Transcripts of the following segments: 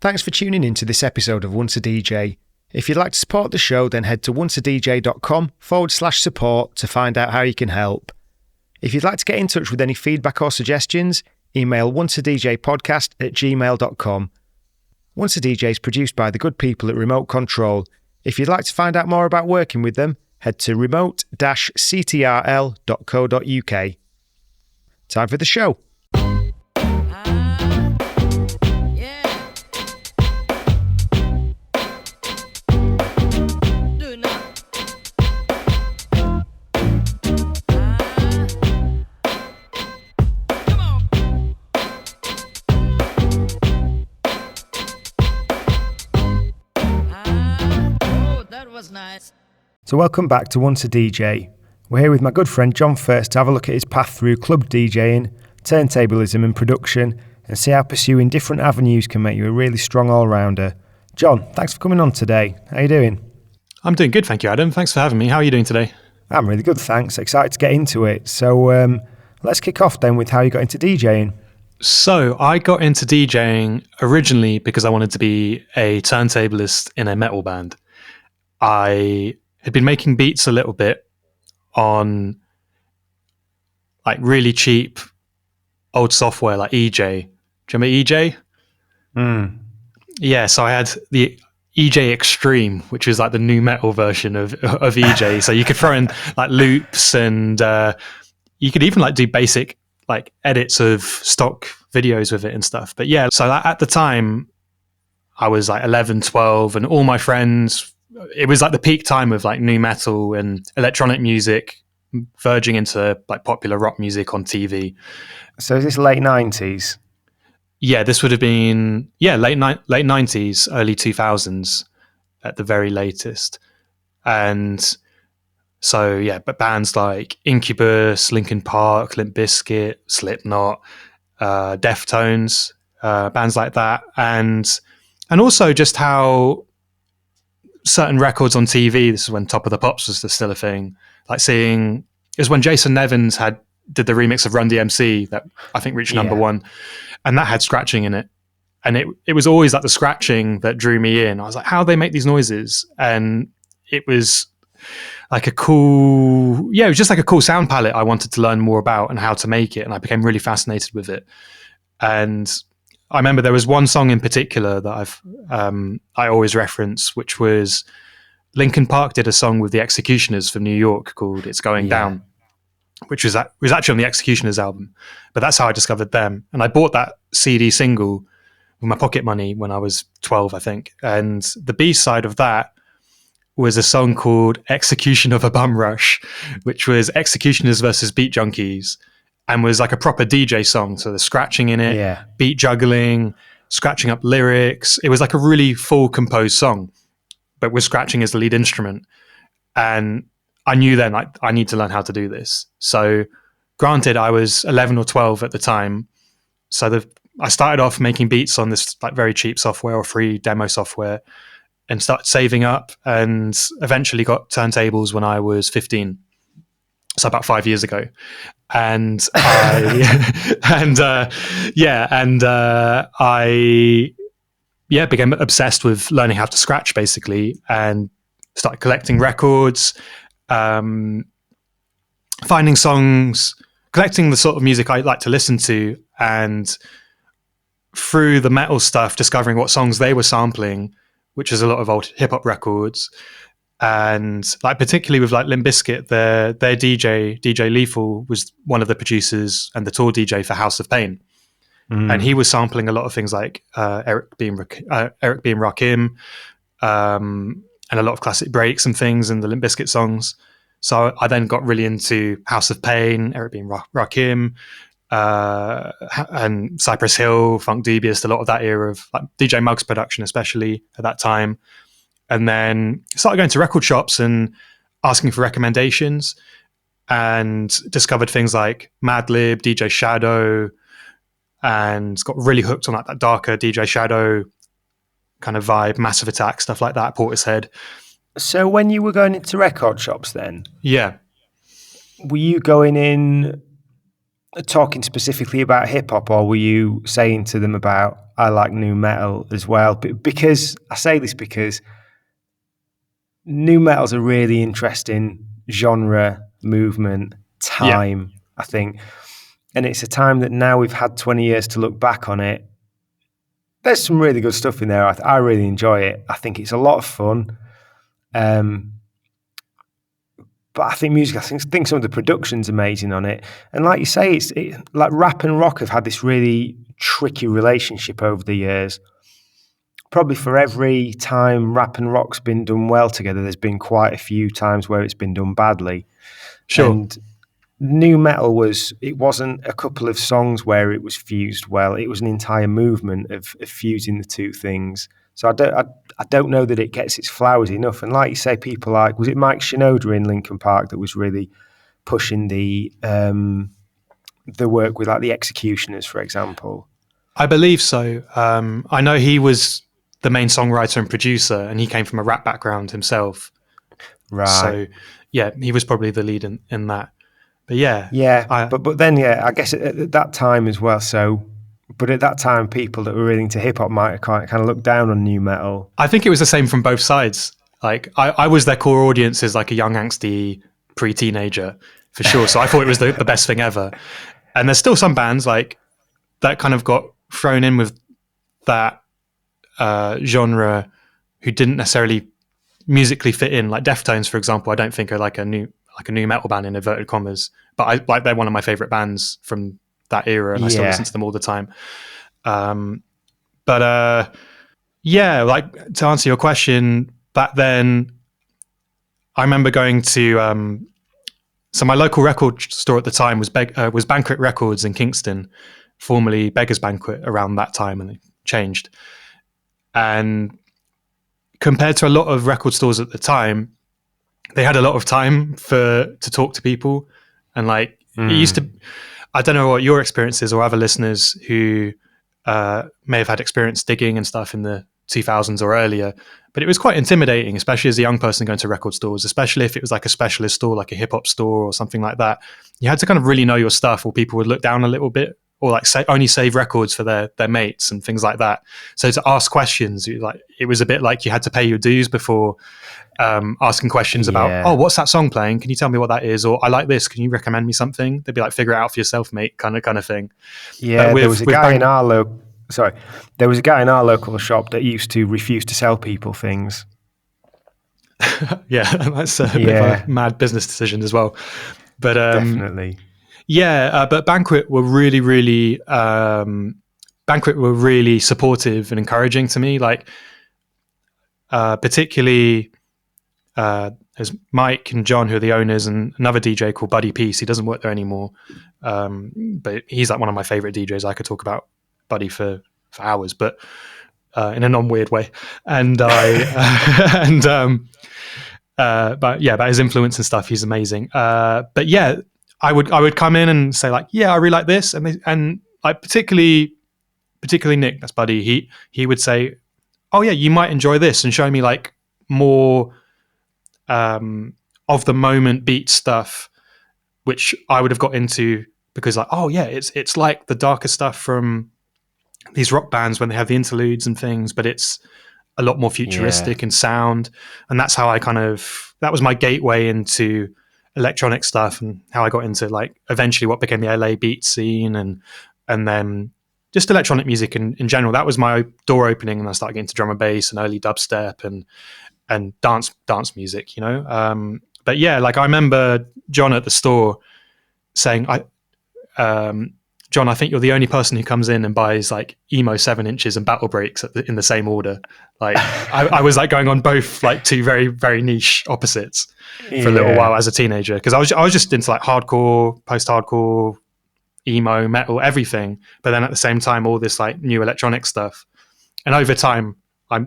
Thanks for tuning in to this episode of Once a DJ. If you'd like to support the show, then head to onceadj.com/support to find out how you can help. If you'd like to get in touch with any feedback or suggestions, email onceadjpodcast@gmail.com. Once a DJ is produced by the good people at Remote Control. If you'd like to find out more about working with them, head to remote-ctrl.co.uk. Time for the show. So welcome back to Once a DJ. We're here with my good friend Jon1st to have a look at his path through club DJing, turntablism and production, and see how pursuing different avenues can make you a really strong all-rounder. Jon, thanks for coming on today. How you doing? I'm doing good, thank you, Adam. Thanks for having me. How are you doing today? I'm really good, thanks. Excited to get into it. So let's kick off then with how you got into DJing. So I got into DJing originally because I wanted to be a turntablist in a metal band. I had been making beats a little bit on like really cheap old software like EJ. Do you remember EJ? Yeah, so I had the EJ Extreme, which was like the new metal version of EJ. So you could throw in like loops and you could even like do basic like edits of stock videos with it and stuff. But yeah, so at the time I was like 11, 12 and all my friends, it was like the peak time of like new metal and electronic music verging into like popular rock music on TV. So is this late 90s? Yeah, this would have been late 90s, early 2000s at the very latest. And so yeah, but bands like Incubus, Linkin Park, Limp Bizkit, Slipknot, Deftones, bands like that, and also just how certain records on TV. This is when Top of the Pops was still a thing. Like seeing, it was when Jason Nevins did the remix of Run DMC that I think reached number one, and that had scratching in it. And it was always like the scratching that drew me in. I was like, how do they make these noises? And it was like it was just like a cool sound palette I wanted to learn more about and how to make it. And I became really fascinated with it. And I remember there was one song in particular that I always reference, which was Linkin Park did a song with the Executioners from New York called It's Going Down, which was actually on the Executioners album. But that's how I discovered them. And I bought that CD single with my pocket money when I was 12, I think. And the B-side of that was a song called Execution of a Bum Rush, which was Executioners versus Beat Junkies. And was like a proper DJ song. So the scratching in it, beat juggling, scratching up lyrics. It was like a really full composed song, but with scratching as the lead instrument. And I knew then I need to learn how to do this. So granted, I was 11 or 12 at the time. So I started off making beats on this like very cheap software or free demo software and started saving up and eventually got turntables when I was 15. So about 5 years ago. And I became obsessed with learning how to scratch basically and started collecting records, finding songs, collecting the sort of music I like to listen to, and through the metal stuff, discovering what songs they were sampling, which is a lot of old hip hop records. And like particularly with like Limp Bizkit, their DJ Lethal was one of the producers and the tour DJ for House of Pain, and he was sampling a lot of things like Eric B. and Rakim, and a lot of classic breaks and things in the Limp Bizkit songs. So I then got really into House of Pain, Eric B. and Rakim, and Cypress Hill, Funk Dubious, a lot of that era of like DJ Muggs production, especially at that time. And then started going to record shops and asking for recommendations, and discovered things like Madlib, DJ Shadow, and got really hooked on like that darker DJ Shadow kind of vibe, Massive Attack, stuff like that, Portishead. So when you were going into record shops then? Yeah. Were you going in talking specifically about hip hop, or were you saying to them about I like new metal as well? Because I say this because new metal's a really interesting genre, movement, time, I think. And it's a time that now we've had 20 years to look back on it. There's some really good stuff in there. I really enjoy it. I think it's a lot of fun. But I think I think some of the production's amazing on it. And like you say, it's like rap and rock have had this really tricky relationship over the years. Probably for every time rap and rock's been done well together, there's been quite a few times where it's been done badly. Sure. And new metal wasn't a couple of songs where it was fused well. It was an entire movement of fusing the two things. So I don't know that it gets its flowers enough. And like you say, people like, was it Mike Shinoda in Linkin Park that was really pushing the work with like the Executioners, for example? I believe so. I know he was the main songwriter and producer, and he came from a rap background himself. Right. So yeah, he was probably the lead in that. But but then I guess at that time as well. So, but at that time, people that were really into hip hop might kind of look down on new metal. I think it was the same from both sides. Like I was their core audience as like a young angsty pre-teenager for sure. So I thought it was the best thing ever. And there's still some bands like that kind of got thrown in with that genre who didn't necessarily musically fit in. Like Deftones, for example, I don't think are like a new metal band in inverted commas, but they're one of my favorite bands from that era, and I still listen to them all the time. Like to answer your question, back then, I remember going to so my local record store at the time was Banquet Records in Kingston, formerly Beggar's Banquet around that time, and it changed. And compared to a lot of record stores at the time, they had a lot of time to talk to people. And like it used to, I don't know what your experience is or other listeners who may have had experience digging and stuff in the 2000s or earlier, but it was quite intimidating, especially as a young person going to record stores, especially if it was like a specialist store, like a hip hop store or something like that. You had to kind of really know your stuff, or people would look down a little bit, or like only save records for their mates and things like that. So to ask questions, it was a bit like you had to pay your dues before asking questions about, oh, what's that song playing? Can you tell me what that is? Or I like this. Can you recommend me something? They'd be like, figure it out for yourself, mate, kind of thing. Yeah, there was a guy in our local shop that used to refuse to sell people things. Yeah, that's a bit of a mad business decision as well. But definitely. But Banquet were really, really supportive and encouraging to me. Like, particularly, there's Mike and John, who are the owners, and another DJ called Buddy Peace. He doesn't work there anymore, but he's like one of my favorite DJs. I could talk about Buddy for hours, but in a non-weird way. And but yeah, about his influence and stuff, he's amazing. But yeah, I would come in and say like, yeah, I really like this, and like particularly Nick, that's Buddy. He would say, oh yeah, you might enjoy this, and show me like more of the moment beat stuff, which I would have got into, because like, oh yeah, it's like the darker stuff from these rock bands when they have the interludes and things, but it's a lot more futuristic in sound. And that's how that was my gateway into electronic stuff, and how I got into like eventually what became the LA beat scene, and then just electronic music in general. That was my door opening, and I started getting into drum and bass and early dubstep and dance music, you know. But yeah, like I remember John at the store saying, John, I think you're the only person who comes in and buys like emo 7 inches and battle breaks in the same order. Like I was like going on both like two very, very niche opposites for a little while as a teenager, because I was just into like hardcore, post-hardcore, emo, metal, everything. But then at the same time, all this like new electronic stuff. And over time, I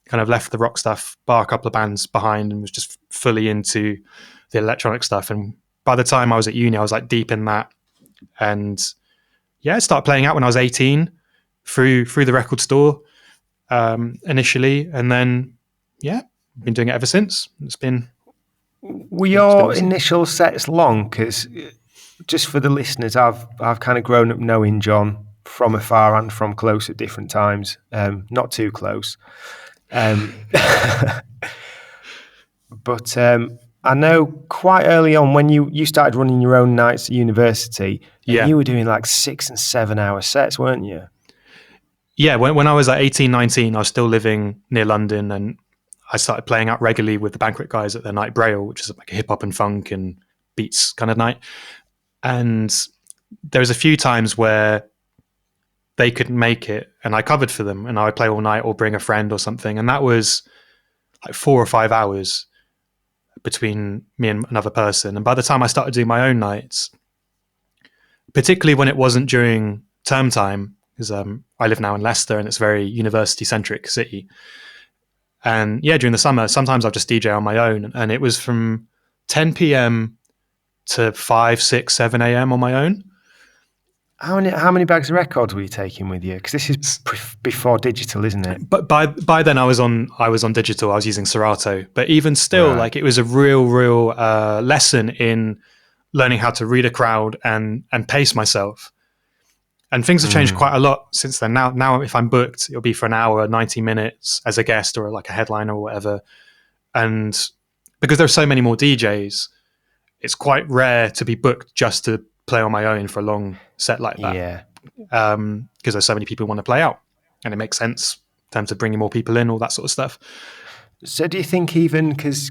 kind of left the rock stuff, bar a couple of bands behind, and was just fully into the electronic stuff. And by the time I was at uni, I was like deep in that. And yeah, I started playing out when I was 18 through the record store initially, and then been doing it ever since. It's been. Were your initial sets long? Because just for the listeners, I've kind of grown up knowing Jon from afar and from close at different times. Not too close. But I know quite early on when you started running your own nights at university, and you were doing like 6 and 7 hour sets, weren't you? Yeah, when I was like 18, 19, I was still living near London, and I started playing out regularly with the Banquet guys at their night Braille, which is like a hip hop and funk and beats kind of night. And there was a few times where they couldn't make it and I covered for them, and I would play all night or bring a friend or something. And that was like 4 or 5 hours between me and another person. And by the time I started doing my own nights, particularly when it wasn't during term time, because I live now in Leicester and it's a very university centric city. And yeah, during the summer, sometimes I'll just DJ on my own. And it was from 10 p.m. to 5, 6, 7 a.m. on my own. How many bags of records were you taking with you? Because this is before digital, isn't it? But by then I was on digital. I was using Serato. But even still, right. Like it was a real lesson in learning how to read a crowd and pace myself. And things have changed quite a lot since then. Now if I'm booked, it'll be for an hour, 90 minutes as a guest or like a headliner or whatever. And because there's so many more DJs, it's quite rare to be booked just to play on my own for a long set like that. Yeah. Because there's so many people who want to play out, and it makes sense in terms of bringing more people in, all that sort of stuff. So do you think even because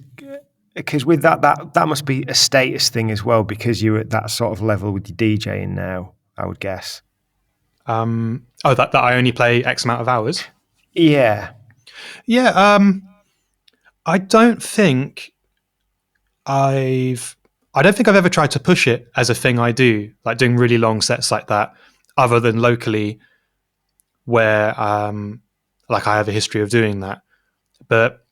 with that must be a status thing as well, because you're at that sort of level with your DJing now, I would guess. That I only play X amount of hours? Yeah. Yeah. I don't think I've ever tried to push it as a thing I do, like doing really long sets like that, other than locally where like I have a history of doing that. But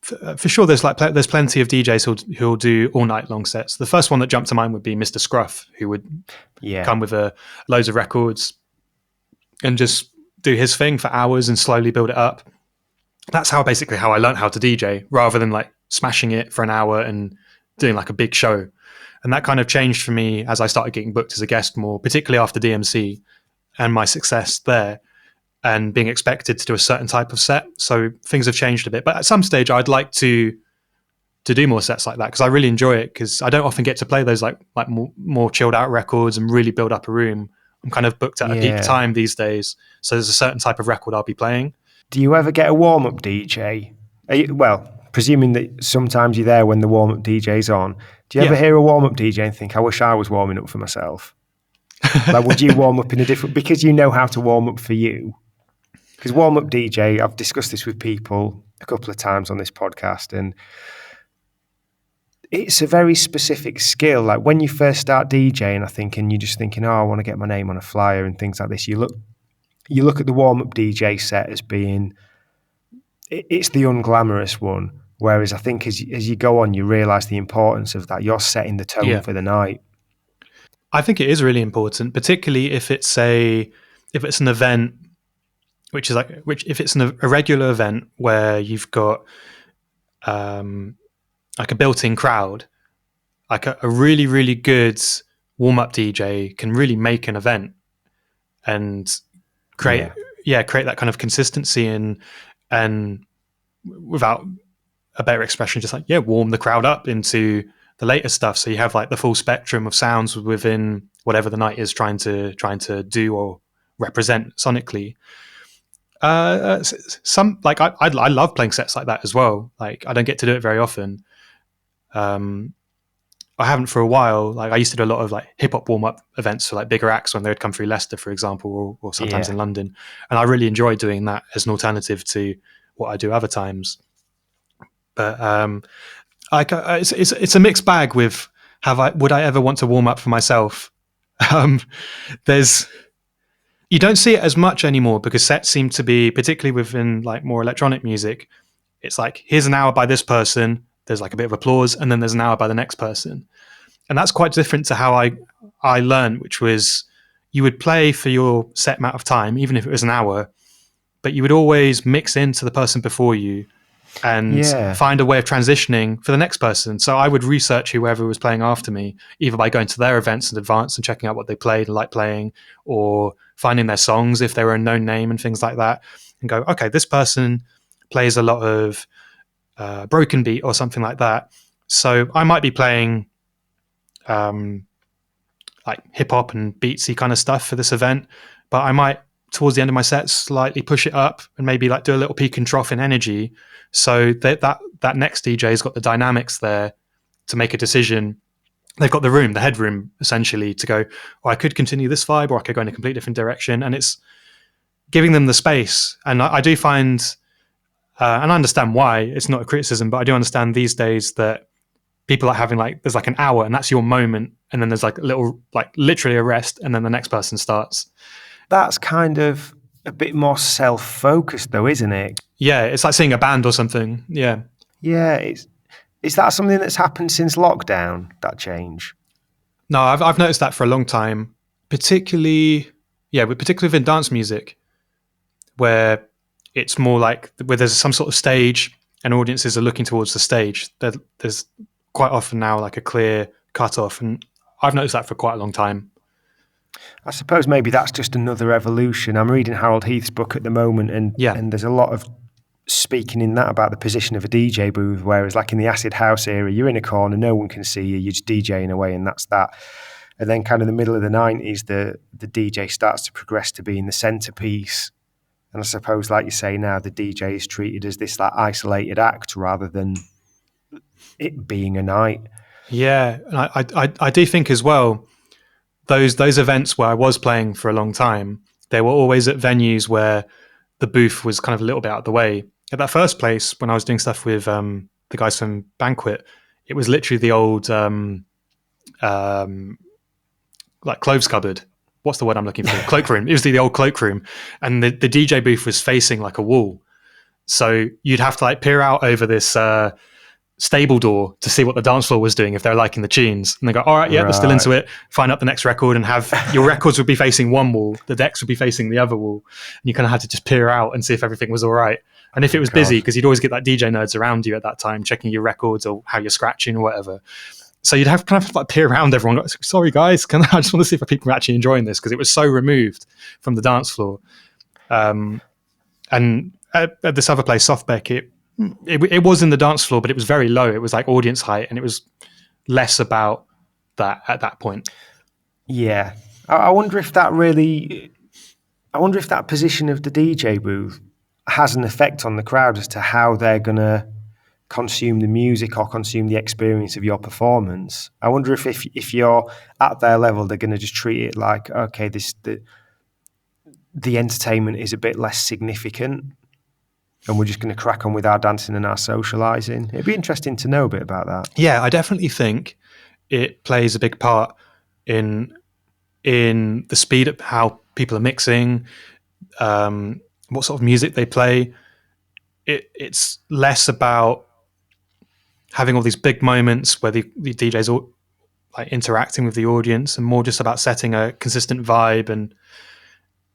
for sure there's plenty of DJs who'll do all night long sets. The first one that jumped to mind would be Mr. Scruff, who would come with loads of records and just do his thing for hours and slowly build it up. That's basically how I learned how to DJ, rather than like smashing it for an hour and doing like a big show. And that kind of changed for me as I started getting booked as a guest more, particularly after DMC and my success there and being expected to do a certain type of set. So things have changed a bit. But at some stage, I'd like to do more sets like that, because I really enjoy it, because I don't often get to play those like more chilled out records and really build up a room. I'm kind of booked at a peak time these days. So there's a certain type of record I'll be playing. Do you ever get a warm-up DJ? Presuming that sometimes you're there when the warm-up DJ's on. Do you ever hear a warm-up DJ and think, I wish I was warming up for myself? Like, would you warm up in a different... Because you know how to warm up for you. Because warm-up DJ, I've discussed this with people a couple of times on this podcast, and it's a very specific skill. Like when you first start DJing, I think, and you're just thinking, I want to get my name on a flyer and things like this. You look at the warm-up DJ set as being, it's the unglamorous one. Whereas I think as you go on, you realise the importance of that. You're setting the tone for the night. I think it is really important, particularly if it's an event, if it's a regular event where you've got like a built-in crowd. Like a really, really good warm-up DJ can really make an event and create that kind of consistency and without a better expression, just warm the crowd up into the later stuff. So you have like the full spectrum of sounds within whatever the night is trying to do or represent sonically. I love playing sets like that as well. Like I don't get to do it very often. I haven't for a while. Like I used to do a lot of like hip hop warm up events for like bigger acts when they would come through Leicester, for example, or sometimes in London. And I really enjoyed doing that as an alternative to what I do other times. But it's a mixed bag with would I ever want to warm up for myself? You don't see it as much anymore because sets seem to be, particularly within like more electronic music, it's like, here's an hour by this person, there's like a bit of applause, and then there's an hour by the next person. And that's quite different to how I learned, which was you would play for your set amount of time, even if it was an hour, but you would always mix into the person before you and Yeah. find a way of transitioning for the next person. So I would research whoever was playing after me, either by going to their events in advance and checking out what they played and like playing, or finding their songs if they were a known name and things like that, and go, okay, this person plays a lot of broken beat or something like that. So I might be playing like hip hop and beatsy kind of stuff for this event, but I might towards the end of my set slightly push it up and maybe like do a little peak and trough in energy, so that next DJ's got the dynamics there to make a decision. They've got the headroom essentially to go, oh, I could continue this vibe or I could go in a completely different direction, and it's giving them the space. And I do find, and I understand why, it's not a criticism, but I do understand these days that people are having like, there's like an hour and that's your moment, and then there's like a little, like literally a rest, and then the next person starts. That's kind of a bit more self-focused though, isn't it? Yeah, it's like seeing a band or something. Yeah. Yeah, is that something that's happened since lockdown, that change? No, I've noticed that for a long time, particularly in dance music, where it's more like where there's some sort of stage and audiences are looking towards the stage. There's quite often now like a clear cutoff, and I've noticed that for quite a long time. I suppose maybe that's just another evolution. I'm reading Harold Heath's book at the moment, and there's a lot of speaking in that about the position of a DJ booth, whereas like in the acid house era, you're in a corner, no one can see you, you're just DJing away, and that's that. And then kind of the middle of the 90s, the DJ starts to progress to being the centerpiece. And I suppose, like you say now, the DJ is treated as this like isolated act rather than it being a night. Yeah, and I do think as well, those events where I was playing for a long time, they were always at venues where the booth was kind of a little bit out of the way. At that first place, when I was doing stuff with the guys from Banquet, it was literally the old like clothes cupboard. What's the word I'm looking for? Cloakroom. It was the old cloakroom, and the DJ booth was facing like a wall, so you'd have to like peer out over this stable door to see what the dance floor was doing if they're liking the tunes, and they go, all right, yeah, they're still into it, find up the next record, and have your records would be facing one wall, the decks would be facing the other wall, and you kind of had to just peer out and see if everything was all right. And if it was busy, because you'd always get like DJ nerds around you at that time checking your records or how you're scratching or whatever, so you'd have kind of like peer around everyone, like, sorry guys, I just want to see if people are actually enjoying this, because it was so removed from the dance floor. And at this other place, Softbeck, it was in the dance floor, but it was very low. It was like audience height, and it was less about that at that point. Yeah. I wonder if that position of the DJ booth has an effect on the crowd as to how they're going to consume the music or consume the experience of your performance. I wonder if you're at their level, they're going to just treat it like, okay, the entertainment is a bit less significant, and we're just going to crack on with our dancing and our socialising. It'd be interesting to know a bit about that. Yeah, I definitely think it plays a big part in the speed of how people are mixing, what sort of music they play. It's less about having all these big moments where the DJs are like interacting with the audience, and more just about setting a consistent vibe, and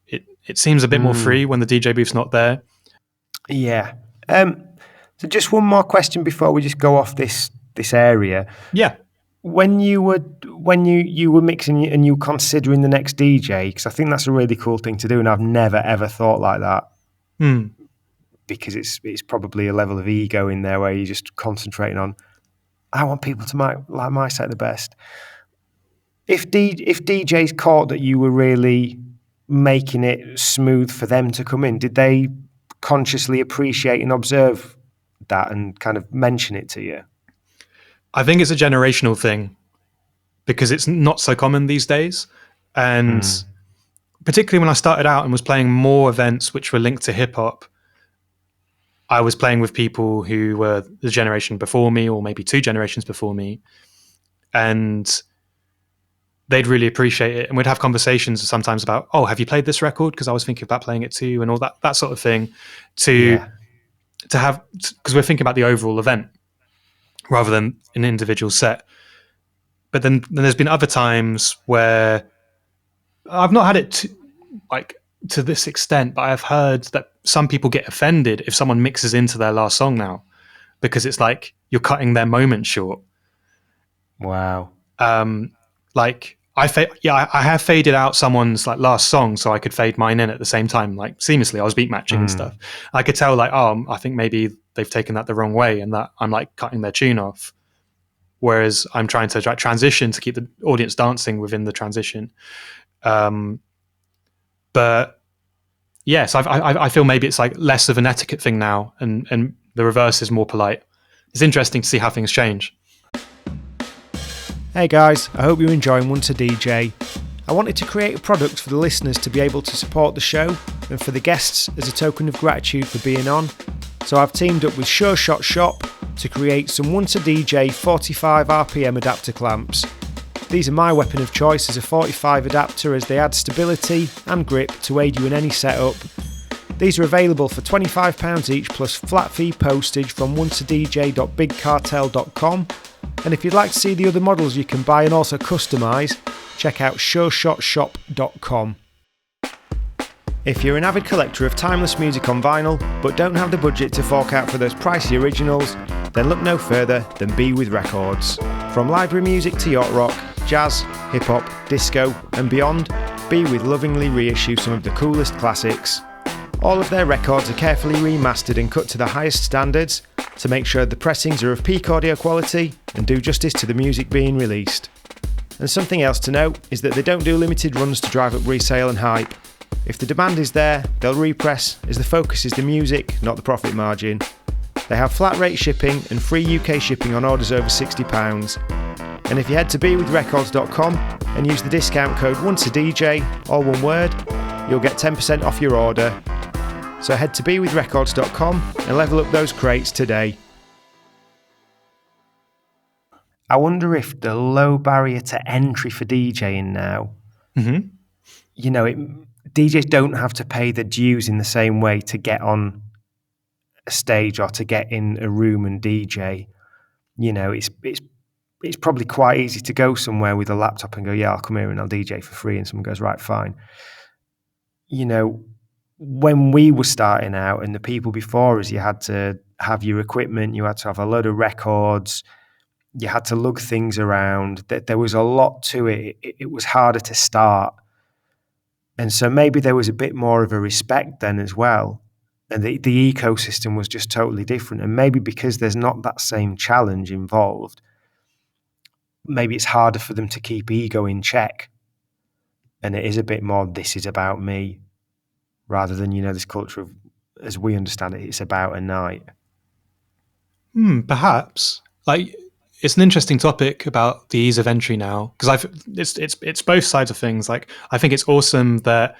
it seems a bit more free when the DJ booth's not there. Yeah. So just one more question before we just go off this area. Yeah. When you were mixing and you were considering the next DJ, because I think that's a really cool thing to do, and I've never ever thought like that. Because it's probably a level of ego in there where you're just concentrating on, I want people to like my set the best. If DJs caught that you were really making it smooth for them to come in, did they consciously appreciate and observe that and kind of mention it to you? I think it's a generational thing, because it's not so common these days. And particularly when I started out and was playing more events which were linked to hip hop, I was playing with people who were the generation before me, or maybe two generations before me, and they'd really appreciate it. And we'd have conversations sometimes about, oh, have you played this record? Because I was thinking about playing it too, and all that sort of thing, to have, because we're thinking about the overall event rather than an individual set. But then there's been other times where I've not had it like to this extent, but I've heard that some people get offended if someone mixes into their last song now, because it's like you're cutting their moment short. Wow. Like I have faded out someone's like last song so I could fade mine in at the same time, like seamlessly. I was beat matching and stuff. I could tell like, oh, I think maybe they've taken that the wrong way and that I'm like cutting their tune off. Whereas I'm trying to transition to keep the audience dancing within the transition. But yes, I feel maybe it's like less of an etiquette thing now, and the reverse is more polite. It's interesting to see how things change. Hey guys, I hope you're enjoying One2 DJ. I wanted to create a product for the listeners to be able to support the show and for the guests as a token of gratitude for being on. So I've teamed up with SureShot Shop to create some One2 DJ 45 RPM adapter clamps. These are my weapon of choice as a 45 adapter, as they add stability and grip to aid you in any setup. These are available for £25 each plus flat fee postage from one2dj.bigcartel.com. And if you'd like to see the other models you can buy and also customise, check out sureshotshop.com. If you're an avid collector of timeless music on vinyl but don't have the budget to fork out for those pricey originals, then look no further than Be With Records. From library music to yacht rock, jazz, hip-hop, disco and beyond, Be With lovingly reissue some of the coolest classics. All of their records are carefully remastered and cut to the highest standards to make sure the pressings are of peak audio quality and do justice to the music being released. And something else to note is that they don't do limited runs to drive up resale and hype. If the demand is there, they'll repress, as the focus is the music, not the profit margin. They have flat rate shipping and free UK shipping on orders over £60. And if you head to bewithrecords.com and use the discount code One2DJ, all one word, you'll get 10% off your order. So head to bewithrecords.com and level up those crates today. I wonder if the low barrier to entry for DJing now, you know, DJs don't have to pay the dues in the same way to get on a stage or to get in a room and DJ. You know, it's probably quite easy to go somewhere with a laptop and go, yeah, I'll come here and I'll DJ for free. And someone goes, right, fine. You know, when we were starting out and the people before us, you had to have your equipment, you had to have a load of records, you had to lug things around. There was a lot to it. It was harder to start. And so maybe there was a bit more of a respect then as well. And the ecosystem was just totally different. And maybe because there's not that same challenge involved, maybe it's harder for them to keep ego in check. And it is a bit more, this is about me, rather than, you know, this culture of, as we understand it, it's about a night. Perhaps. Like, it's an interesting topic about the ease of entry now, because it's both sides of things. Like, I think it's awesome that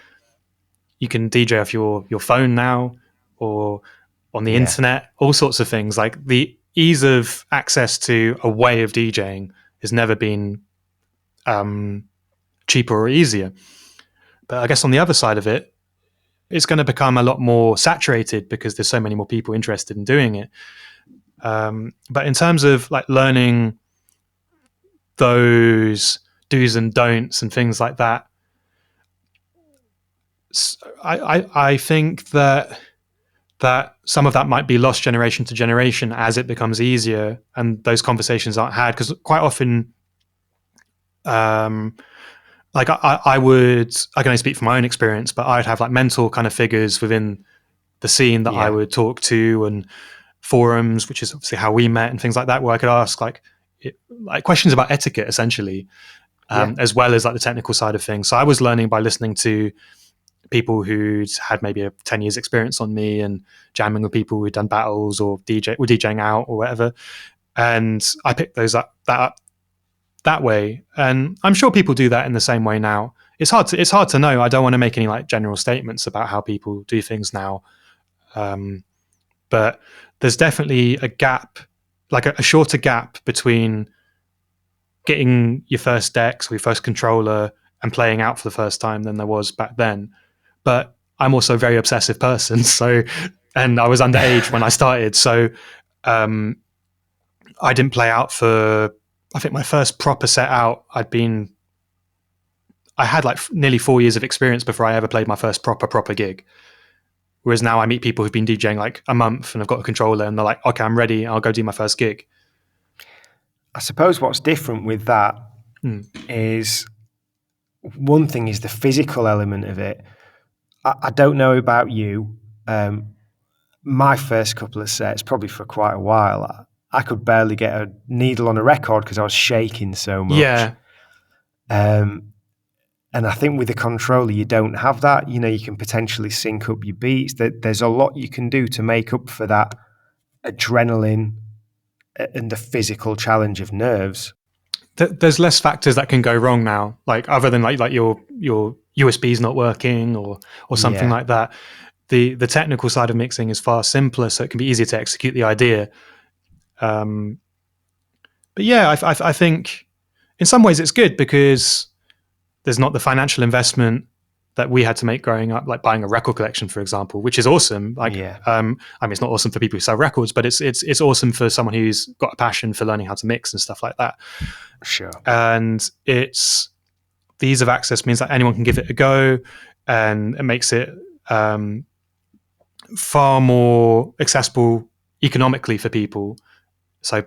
you can DJ off your phone now or on the internet, all sorts of things. Like, the ease of access to a way of DJing has never been cheaper or easier. But I guess on the other side of it, it's going to become a lot more saturated because there's so many more people interested in doing it. But in terms of like learning those do's and don'ts and things like that, I think that some of that might be lost generation to generation as it becomes easier and those conversations aren't had, because quite often, like I can only speak from my own experience, but I'd have like mentor kind of figures within the scene that I would talk to, and forums, which is obviously how we met, and things like that, where I could ask like questions about etiquette essentially, as well as like the technical side of things. So I was learning by listening to people who'd had maybe a 10 years experience on me and jamming with people who'd done battles or DJing out or whatever. And I picked those up that way. And I'm sure people do that in the same way now. It's hard to know. I don't want to make any like general statements about how people do things now. But there's definitely a gap, like a shorter gap between getting your first decks or your first controller and playing out for the first time than there was back then. But I'm also a very obsessive person. So, and I was underage when I started. So I didn't play out for, I think my first proper set out, I'd I had like nearly 4 years of experience before I ever played my first proper gig. Whereas now I meet people who've been DJing like a month and have got a controller and they're like, okay, I'm ready. I'll go do my first gig. I suppose what's different with that is, one thing is the physical element of it. I don't know about you. My first couple of sets, probably for quite a while, I could barely get a needle on a record because I was shaking so much. Yeah. And I think with the controller, you don't have that. You know, you can potentially sync up your beats. There's a lot you can do to make up for that adrenaline and the physical challenge of nerves. There's less factors that can go wrong now, like other than like your USB's not working or something like that. The technical side of mixing is far simpler, so it can be easier to execute the idea. But yeah, I think in some ways it's good because there's not the financial investment that we had to make growing up, like buying a record collection, for example, which is awesome. Like, I mean, it's not awesome for people who sell records, but it's awesome for someone who's got a passion for learning how to mix and stuff like that. Sure. And it's the ease of access means that anyone can give it a go, and it makes it far more accessible economically for people. So,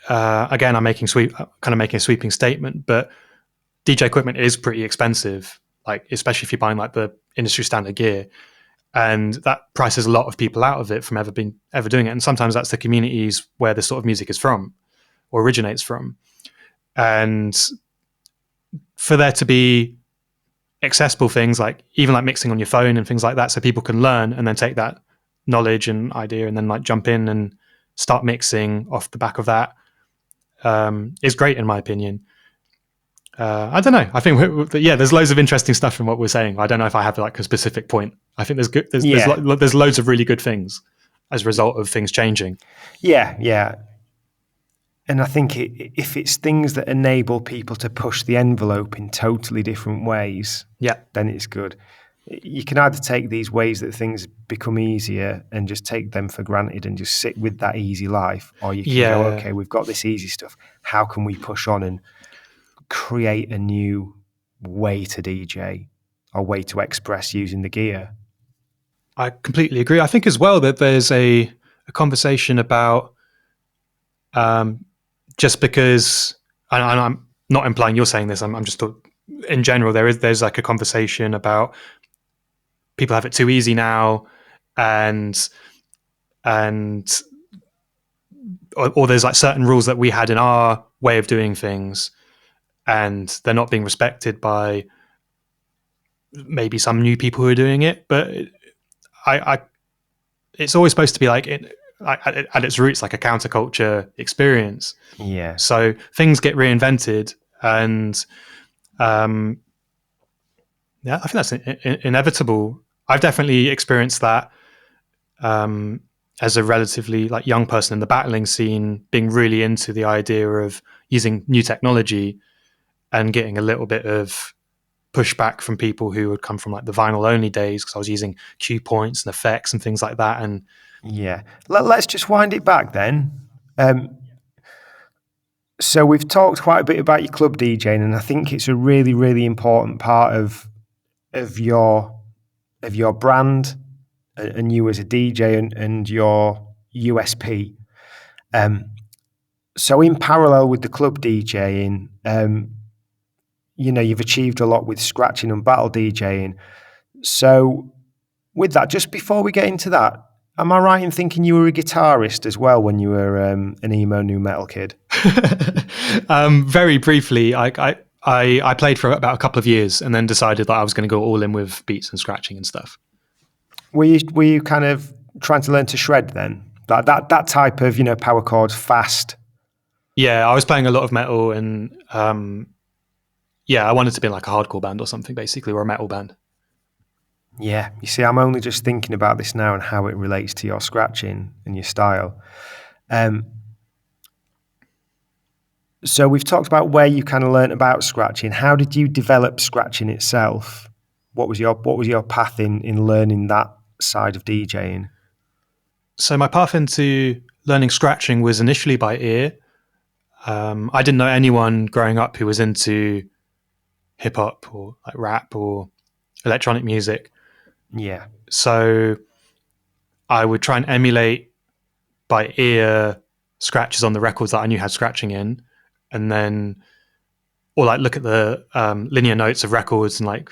again, I'm making a sweeping statement, but DJ equipment is pretty expensive, like especially if you're buying like the industry standard gear, and that prices a lot of people out of it from ever doing it. And sometimes that's the communities where this sort of music is from or originates from. And for there to be accessible things like even like mixing on your phone and things like that, so people can learn and then take that knowledge and idea and then like jump in and start mixing off the back of that, is great in my opinion. I don't know. I think there's loads of interesting stuff in what we're saying. I don't know if I have like a specific point. I think there's loads of really good things as a result of things changing. Yeah. And I think if it's things that enable people to push the envelope in totally different ways, then it's good. You can either take these ways that things become easier and just take them for granted and just sit with that easy life, or you can go, okay, we've got this easy stuff. How can we push on and create a new way to DJ or way to express using the gear? I completely agree. I think as well that there's a conversation about just because, and I'm not implying you're saying this, I'm just in general, there's like a conversation about people have it too easy now, and or there's like certain rules that we had in our way of doing things, and they're not being respected by maybe some new people who are doing it. But it's always supposed to be like at its roots, like a counterculture experience. Yeah. So things get reinvented, and I think that's inevitable. I've definitely experienced that as a relatively like young person in the battling scene, being really into the idea of using new technology and getting a little bit of pushback from people who would come from like the vinyl only days, because I was using cue points and effects and things like that. And let's just wind it back then. So we've talked quite a bit about your club DJing, and I think it's a really, really important part of your brand and you as a DJ and your USP. So in parallel with the club DJing, you've achieved a lot with scratching and battle DJing. So with that, just before we get into that, am I right in thinking you were a guitarist as well when you were an emo nu metal kid? Very briefly, I played for about a couple of years and then decided that I was going to go all in with beats and scratching and stuff. Were you kind of trying to learn to shred then? That type of, power chords, fast? Yeah, I was playing a lot of metal, and I wanted to be like a hardcore band or something, basically, or a metal band. Yeah, you see, I'm only just thinking about this now and how it relates to your scratching and your style. So we've talked about where you kind of learnt about scratching. How did you develop scratching itself? What was your path in learning that side of DJing? So my path into learning scratching was initially by ear. I didn't know anyone growing up who was into hip hop or like rap or electronic music. Yeah. So I would try and emulate by ear scratches on the records that I knew had scratching in, and then, or like look at the linear notes of records and like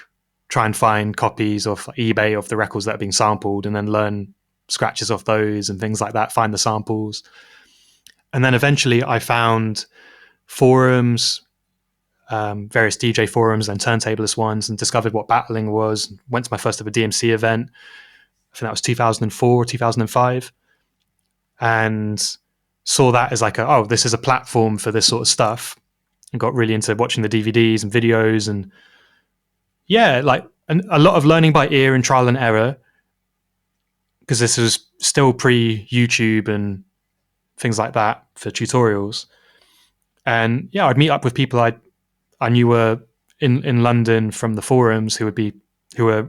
try and find copies of like, eBay of the records that are being sampled, and then learn scratches off those and things like that, find the samples. And then eventually I found forums, various DJ forums and turntablist ones, and discovered what battling was. Went to my first ever DMC event. I think that was 2004, 2005. And saw that as like, this is a platform for this sort of stuff. And got really into watching the DVDs and videos. And yeah, like a lot of learning by ear and trial and error. Because this was still pre-YouTube and things like that for tutorials. And yeah, I'd meet up with people I knew were in London from the forums who were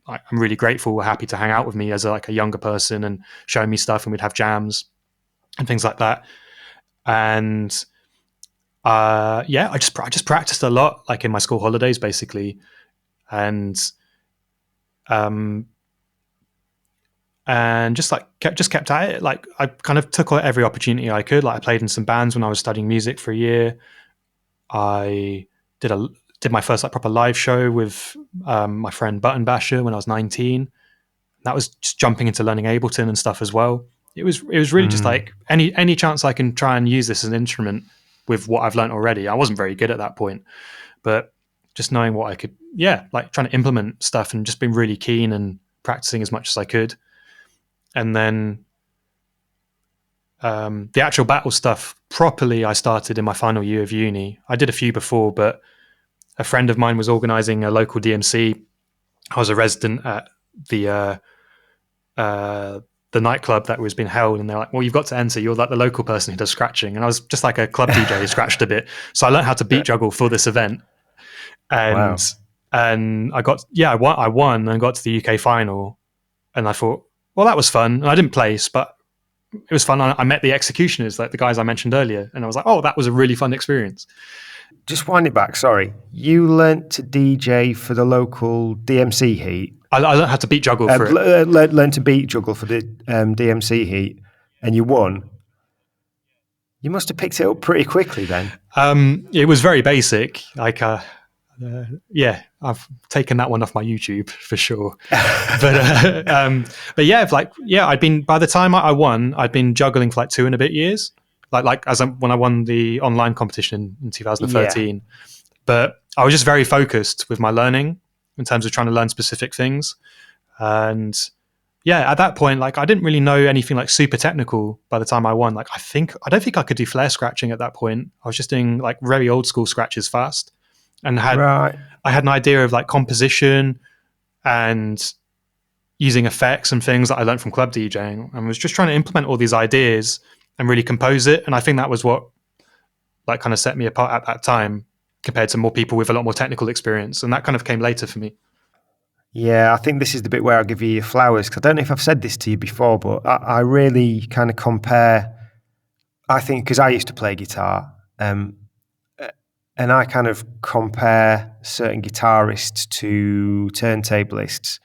I'm really grateful, were happy to hang out with me as like a younger person and showing me stuff, and we'd have jams and things like that. And I just practiced a lot, like in my school holidays, basically, and just like kept at it. Like I kind of took every opportunity I could. Like I played in some bands when I was studying music for a year. I did my first like proper live show with my friend Button Basher when I was 19. That was just jumping into learning Ableton and stuff as well. It was really just like any chance I can try and use this as an instrument with what I've learned already. I wasn't very good at that point, but just knowing what I could, like trying to implement stuff and just being really keen and practicing as much as I could. And then the actual battle stuff properly I started in my final year of uni. I did a few before, but a friend of mine was organizing a local DMC. I was a resident at the nightclub that was being held, and they're like, well, you've got to enter, you're like the local person who does scratching. And I was just like a club DJ who scratched a bit, so I learned how to beat juggle for this event. And Wow. and I won and got to the UK final, and I thought, well, that was fun. And I didn't place, but it was fun. I met the executioners, like the guys I mentioned earlier, and I was like, oh, that was a really fun experience. Just wind it back, sorry. You learnt to DJ for the local DMC heat. I learned how to beat juggle for it. Learned to beat juggle for the DMC heat, and you won. You must have picked it up pretty quickly then. It was very basic. Like, I've taken that one off my YouTube for sure. but I'd been, by the time I won, I'd been juggling for like 2 and a bit years. When I won the online competition in 2013. Yeah. But I was just very focused with my learning in terms of trying to learn specific things. And at that point, like I didn't really know anything like super technical by the time I won. Like I don't think I could do flare scratching at that point. I was just doing like very old school scratches fast, and I had an idea of like composition and using effects and things that I learned from club DJing, and was just trying to implement all these ideas and really compose it. And I think that was what like kind of set me apart at that time compared to more people with a lot more technical experience. And that kind of came later for me. Yeah, I think this is the bit where I'll give you your flowers, because I don't know if I've said this to you before, but I really kind of compare, I think, because I used to play guitar, and I kind of compare certain guitarists to turntablists.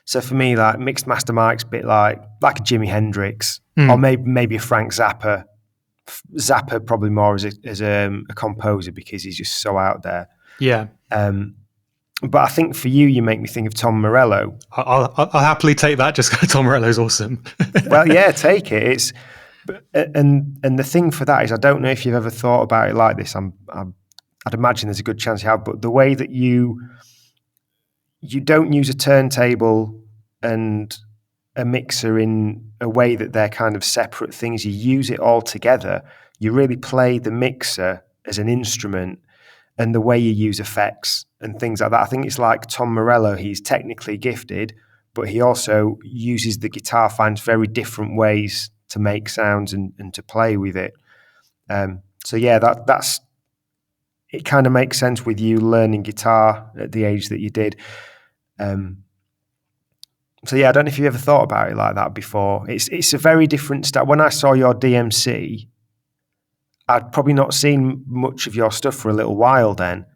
So for me, like Mixed Master Mike's a bit like a Jimi Hendrix, or maybe a Frank Zappa. Zappa probably more as a composer, because he's just so out there. Yeah. But I think for you make me think of Tom Morello. I'll happily take that, just because Tom Morello's awesome. Well, yeah, take it. And the thing for that is, I don't know if you've ever thought about it like this. I'd imagine there's a good chance you have, but the way that you don't use a turntable and a mixer in a way that they're kind of separate things. You use it all together. You really play the mixer as an instrument, and the way you use effects and things like that. I think it's like Tom Morello. He's technically gifted, but he also uses the guitar, finds very different ways to make sounds and to play with it. So yeah, that's it. Kind of makes sense with you learning guitar at the age that you did. So yeah, I don't know if you ever thought about it like that before. It's a very different style. When I saw your DMC, I'd probably not seen much of your stuff for a little while then.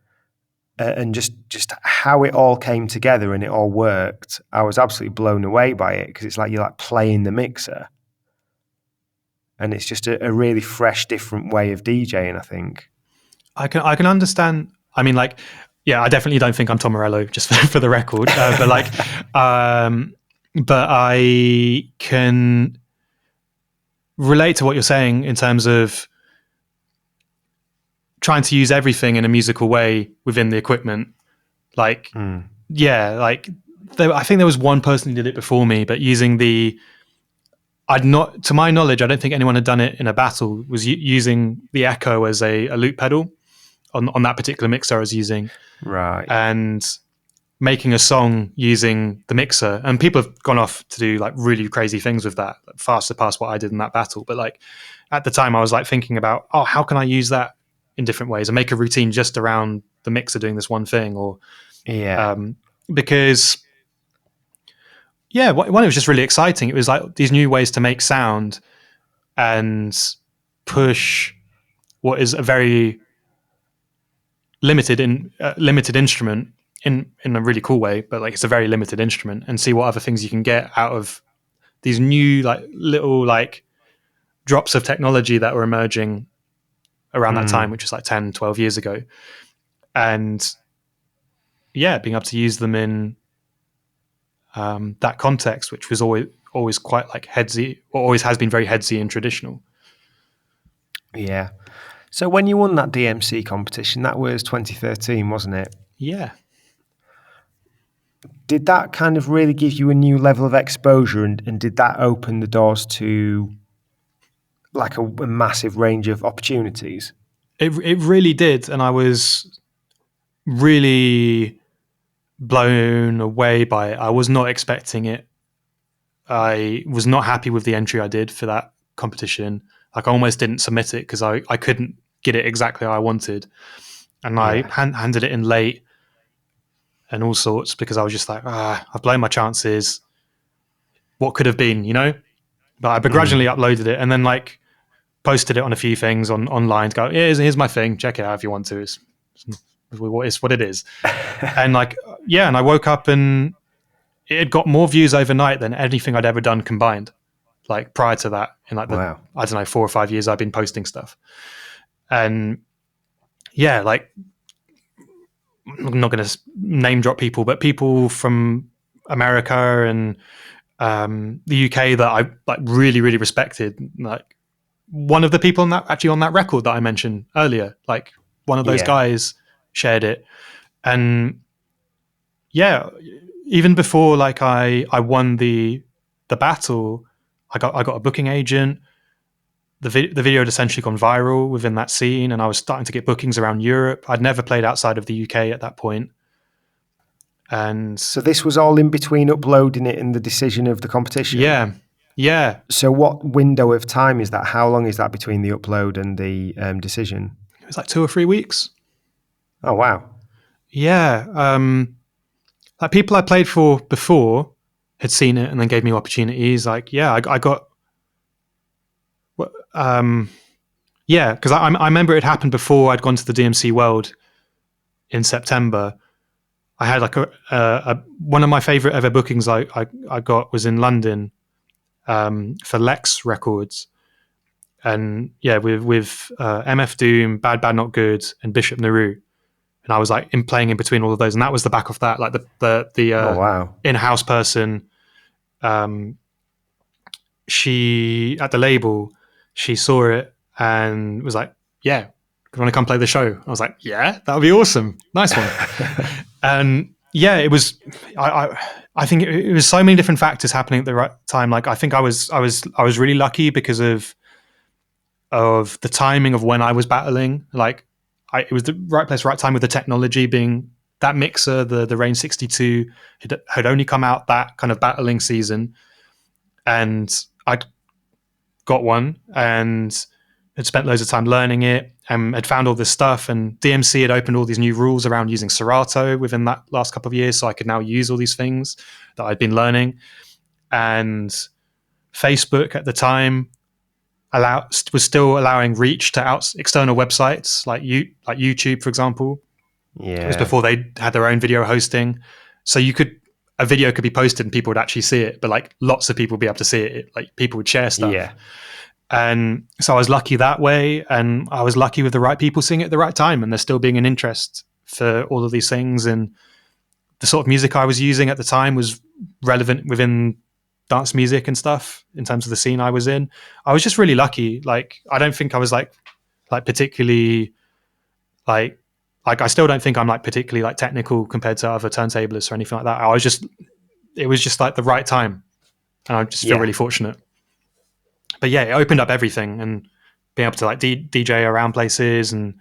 And just how it all came together and it all worked, I was absolutely blown away by it, because it's like you're like playing the mixer. And it's just a really fresh, different way of DJing, I think. I can understand. I mean, like, yeah, I definitely don't think I'm Tom Morello, just for the record. But like, but I can relate to what you're saying in terms of trying to use everything in a musical way within the equipment. Like, yeah, like I think there was one person who did it before me, but using to my knowledge, I don't think anyone had done it in a battle, was using the echo as a loop pedal on that particular mixer I was using. Right. And making a song using the mixer. And people have gone off to do like really crazy things with that, far surpassed what I did in that battle. But like at the time I was like thinking about, how can I use that in different ways and make a routine just around the mixer doing this one thing? Or because one, it was just really exciting. It was like these new ways to make sound and push what is a very limited instrument in a really cool way, but like it's a very limited instrument, and see what other things you can get out of these new like little like drops of technology that were emerging around that time, which was like 10, 12 years ago. And being able to use them in that context, which was always quite like headsy, or always has been very headsy and traditional. Yeah. So when you won that DMC competition, that was 2013, wasn't it? Yeah. Did that kind of really give you a new level of exposure, and did that open the doors to like a massive range of opportunities? It really did, and I was really blown away by it. I was not expecting it. I was not happy with the entry I did for that competition. Like I almost didn't submit it because I couldn't get it exactly how I wanted, and I handed it in late and all sorts, because I was just like, I've blown my chances. What could have been, But I begrudgingly uploaded it and then like posted it on a few things online to go, here's my thing, check it out if you want to. It's what it is. And like, and I woke up and it had got more views overnight than anything I'd ever done combined. Like prior to that, in like I don't know, 4 or 5 years I've been posting stuff. And like, I'm not going to name drop people, but people from America and the UK that I like really, really respected. Like one of the people on that record that I mentioned earlier, like one of those guys shared it. And even before like I won the battle, I got a booking agent. The video had essentially gone viral within that scene, and I was starting to get bookings around Europe. I'd never played outside of the UK at that point. And so this was all in between uploading it and the decision of the competition? Yeah. So what window of time is that? How long is that between the upload and the decision? It was like 2 or 3 weeks. Oh, wow. Yeah. Like people I played for before had seen it and then gave me opportunities. Like, I got... because I remember it happened before I'd gone to the DMC World in September. I had like a one of my favorite ever bookings I got was in London for Lex Records, and with MF Doom, Bad Bad Not Good, and Bishop Nehru, and I was like playing in between all of those, and that was the back of that, like the in-house person. She at the label, she saw it and was like, "Yeah, do you want to come play the show?" I was like, "Yeah, that would be awesome, nice one." And it was. I think it was so many different factors happening at the right time. Like I think I was really lucky because of the timing of when I was battling. Like it was the right place, right time with the technology being that mixer. The Range 62 had only come out that kind of battling season, and I got one and had spent loads of time learning it and had found all this stuff, and DMC had opened all these new rules around using Serato within that last couple of years, so I could now use all these things that I'd been learning. And Facebook at the time was still allowing reach to external websites like YouTube, for example. Yeah. It was before they had their own video hosting, so a video could be posted and people would actually see it, but like lots of people would be able to see it. Like people would share stuff. Yeah. And so I was lucky that way, and I was lucky with the right people seeing it at the right time, and there still being an interest for all of these things. And the sort of music I was using at the time was relevant within dance music and stuff in terms of the scene I was in. I was just really lucky. Like I don't think I was like particularly like I still don't think I'm like particularly like technical compared to other turntablists or anything like that. It was just like the right time, and I just feel really fortunate. But yeah, it opened up everything, and being able to like DJ around places and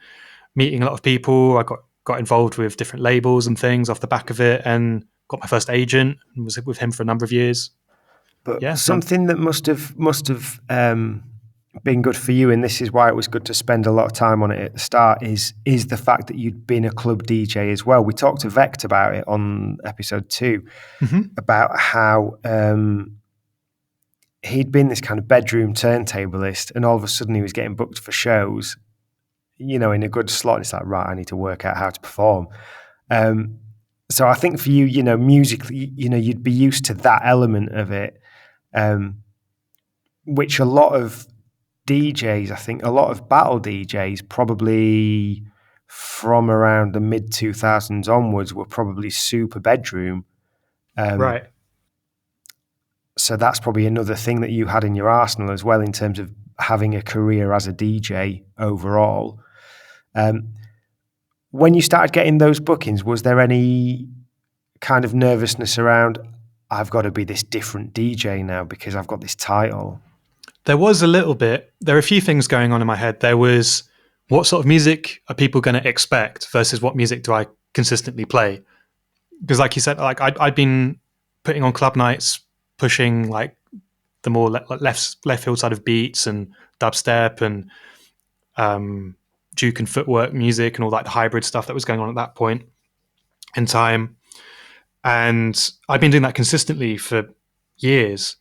meeting a lot of people. I got involved with different labels and things off the back of it, and got my first agent and was with him for a number of years. But something that must have been good for you, and this is why it was good to spend a lot of time on it at the start, is the fact that you'd been a club DJ as well. We talked to Vect about it on episode 2, about how he'd been this kind of bedroom turntablist, and all of a sudden he was getting booked for shows, in a good slot. It's like, right, I need to work out how to perform. So I think for you, musically, you'd be used to that element of it, which a lot of DJs, I think a lot of battle DJs probably from around the mid 2000s onwards were probably super bedroom. Right. So that's probably another thing that you had in your arsenal as well in terms of having a career as a DJ overall. When you started getting those bookings, was there any kind of nervousness around, I've got to be this different DJ now because I've got this title? There was a little bit. There are a few things going on in my head. There was, what sort of music are people going to expect versus what music do I consistently play? Because like you said, like I'd been putting on club nights, pushing like the more left field side of beats and dubstep and juke and footwork music and all that hybrid stuff that was going on at that point in time. And I've been doing that consistently for years.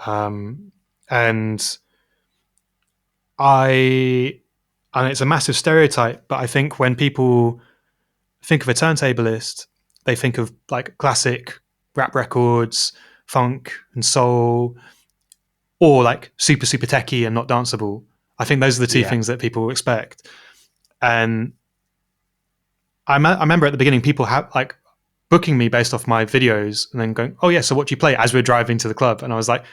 And it's a massive stereotype, but I think when people think of a turntablist, they think of like classic rap records, funk and soul, or like super, super techie and not danceable. I think those are the two things that people expect. And I remember at the beginning, people have like booking me based off my videos and then going, oh yeah, so what do you play, as we're driving to the club? And I was like,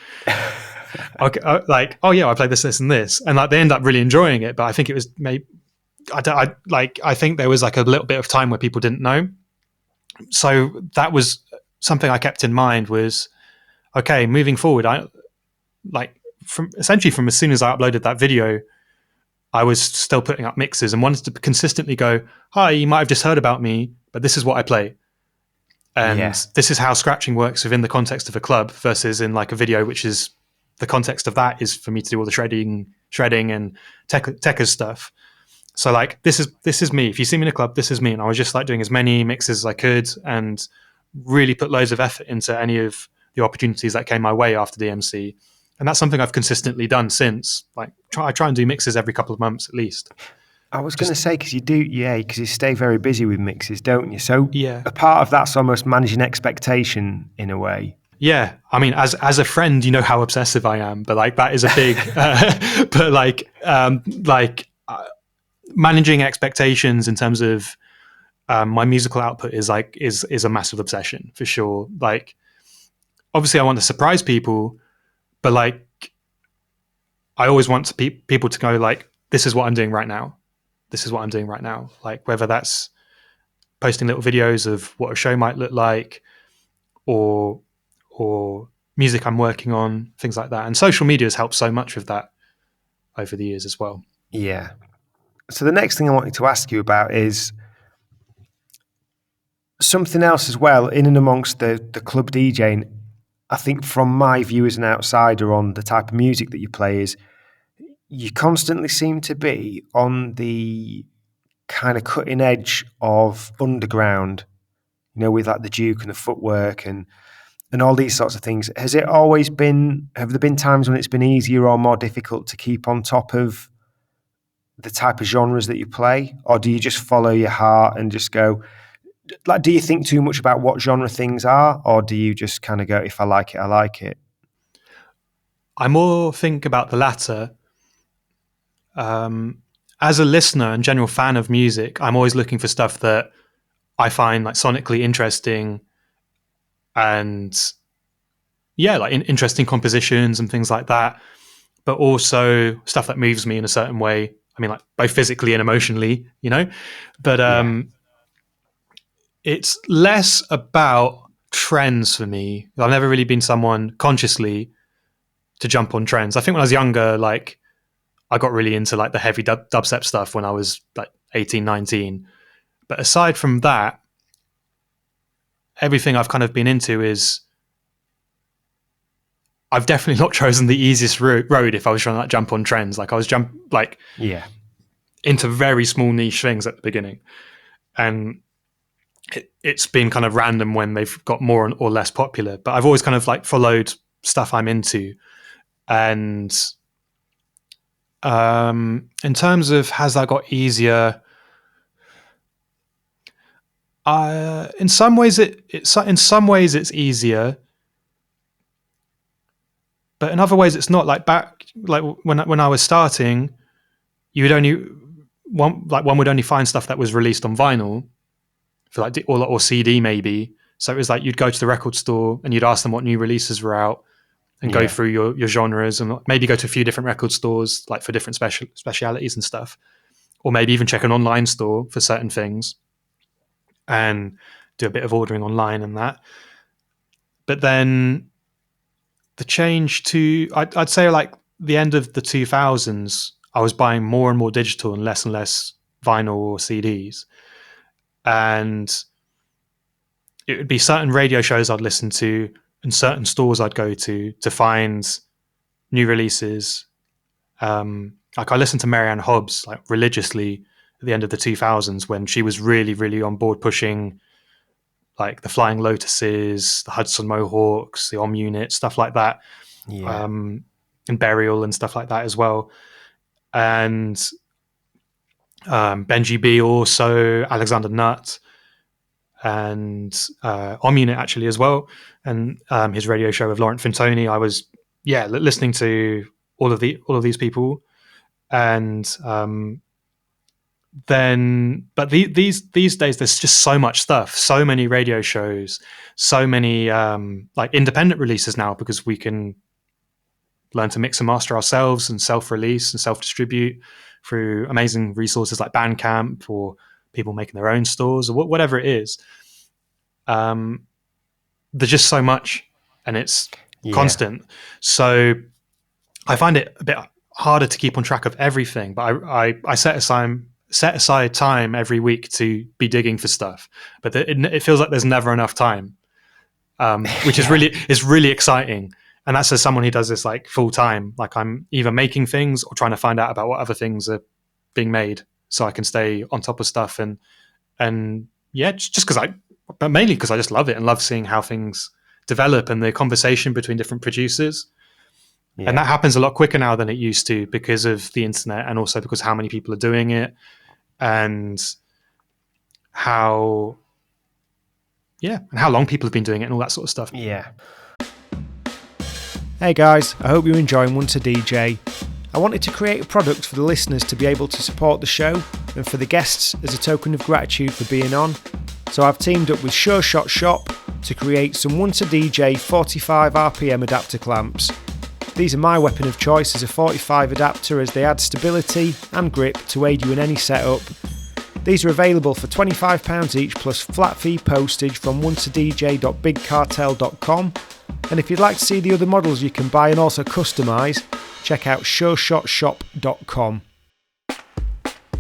okay, like, oh yeah, I play this, this and this. And like, they end up really enjoying it. But I think it was maybe, I think there was like a little bit of time where people didn't know. So that was something I kept in mind was, okay, moving forward, from as soon as I uploaded that video, I was still putting up mixes and wanted to consistently go, hi, you might have just heard about me, but this is what I play. And this is how scratching works within the context of a club versus in like a video, which is the context of that is for me to do all the shredding and techers stuff. So like, this is me. If you see me in a club, this is me. And I was just like doing as many mixes as I could and really put loads of effort into any of the opportunities that came my way after DMC. And that's something I've consistently done since. Like, I try and do mixes every couple of months at least. I was going to say, because you do, because you stay very busy with mixes, don't you? So a part of that's almost managing expectation in a way. Yeah, I mean, as a friend, you know how obsessive I am, but like that is a big, managing expectations in terms of my musical output is a massive obsession for sure. Like, obviously, I want to surprise people, but like, I always want people to go like, this is what I'm doing right now. This is what I'm doing right now. Like, whether that's posting little videos of what a show might look like, or music I'm working on, things like that. And social media has helped so much with that over the years as well. Yeah. So the next thing I wanted to ask you about is something else as well, in and amongst the club DJing. I think from my view as an outsider on the type of music that you play is you constantly seem to be on the kind of cutting edge of underground, with like the juke and the footwork and and all these sorts of things. Have there been times when it's been easier or more difficult to keep on top of the type of genres that you play? Or do you just follow your heart and just go, like, do you think too much about what genre things are? Or do you just kind of go, if I like it, I like it? I more think about the latter. As a listener and general fan of music, I'm always looking for stuff that I find like sonically interesting and like interesting compositions and things like that, but also stuff that moves me in a certain way. I mean, like both physically and emotionally, but it's less about trends for me. I've never really been someone consciously to jump on trends. I think when I was younger, like I got really into like the heavy dubstep stuff when I was like 18, 19. But aside from that, everything I've kind of been into is I've definitely not chosen the easiest road if I was trying to like jump on trends. Like I was into very small niche things at the beginning. And it's been kind of random when they've got more or less popular. But I've always kind of like followed stuff I'm into. And in terms of has that got easier, in some ways it's easier, but in other ways it's not. Like back, like when I was starting, you would one would only find stuff that was released on vinyl for like or CD maybe. So it was like you'd go to the record store and you'd ask them what new releases were out and go through your genres and maybe go to a few different record stores like for different specialities and stuff, or maybe even check an online store for certain things and do a bit of ordering online and that. But then the change to, I'd say like the end of the 2000s, I was buying more and more digital and less vinyl or CDs. And it would be certain radio shows I'd listen to and certain stores I'd go to find new releases. Like I listened to Marianne Hobbs like religiously at the end of the 2000s when she was really, really on board pushing like the Flying Lotuses, the Hudson Mohawks, the Om Unit, stuff like that. And Burial and stuff like that as well. And Benji B also, Alexander Nutt, and Om Unit actually as well. And his radio show with Laurent Fintoni. I was listening to all of these people. And these days there's just so much stuff, so many radio shows, so many like independent releases now, because we can learn to mix and master ourselves and self-release and self-distribute through amazing resources like Bandcamp or people making their own stores or whatever it is. There's just so much and it's constant. So I find it a bit harder to keep on track of everything, but I set aside time every week to be digging for stuff, but it feels like there's never enough time, which is really exciting. And that's as someone who does this like full time. Like I'm either making things or trying to find out about what other things are being made, so I can stay on top of stuff. And just because but mainly because I just love it and love seeing how things develop and the conversation between different producers. Yeah. And that happens a lot quicker now than it used to because of the internet, and also because how many people are doing it and how long people have been doing it and all that sort of stuff. Yeah. Hey guys, I hope you're enjoying One2 DJ. I wanted to create a product for the listeners to be able to support the show and for the guests as a token of gratitude for being on. So I've teamed up with Sure Shot Shop to create some One2 DJ 45 RPM adapter clamps. These are my weapon of choice as a 45 adapter, as they add stability and grip to aid you in any setup. These are available for £25 each plus flat fee postage from one2dj.bigcartel.com. And if you'd like to see the other models you can buy and also customise, check out sureshotshop.com.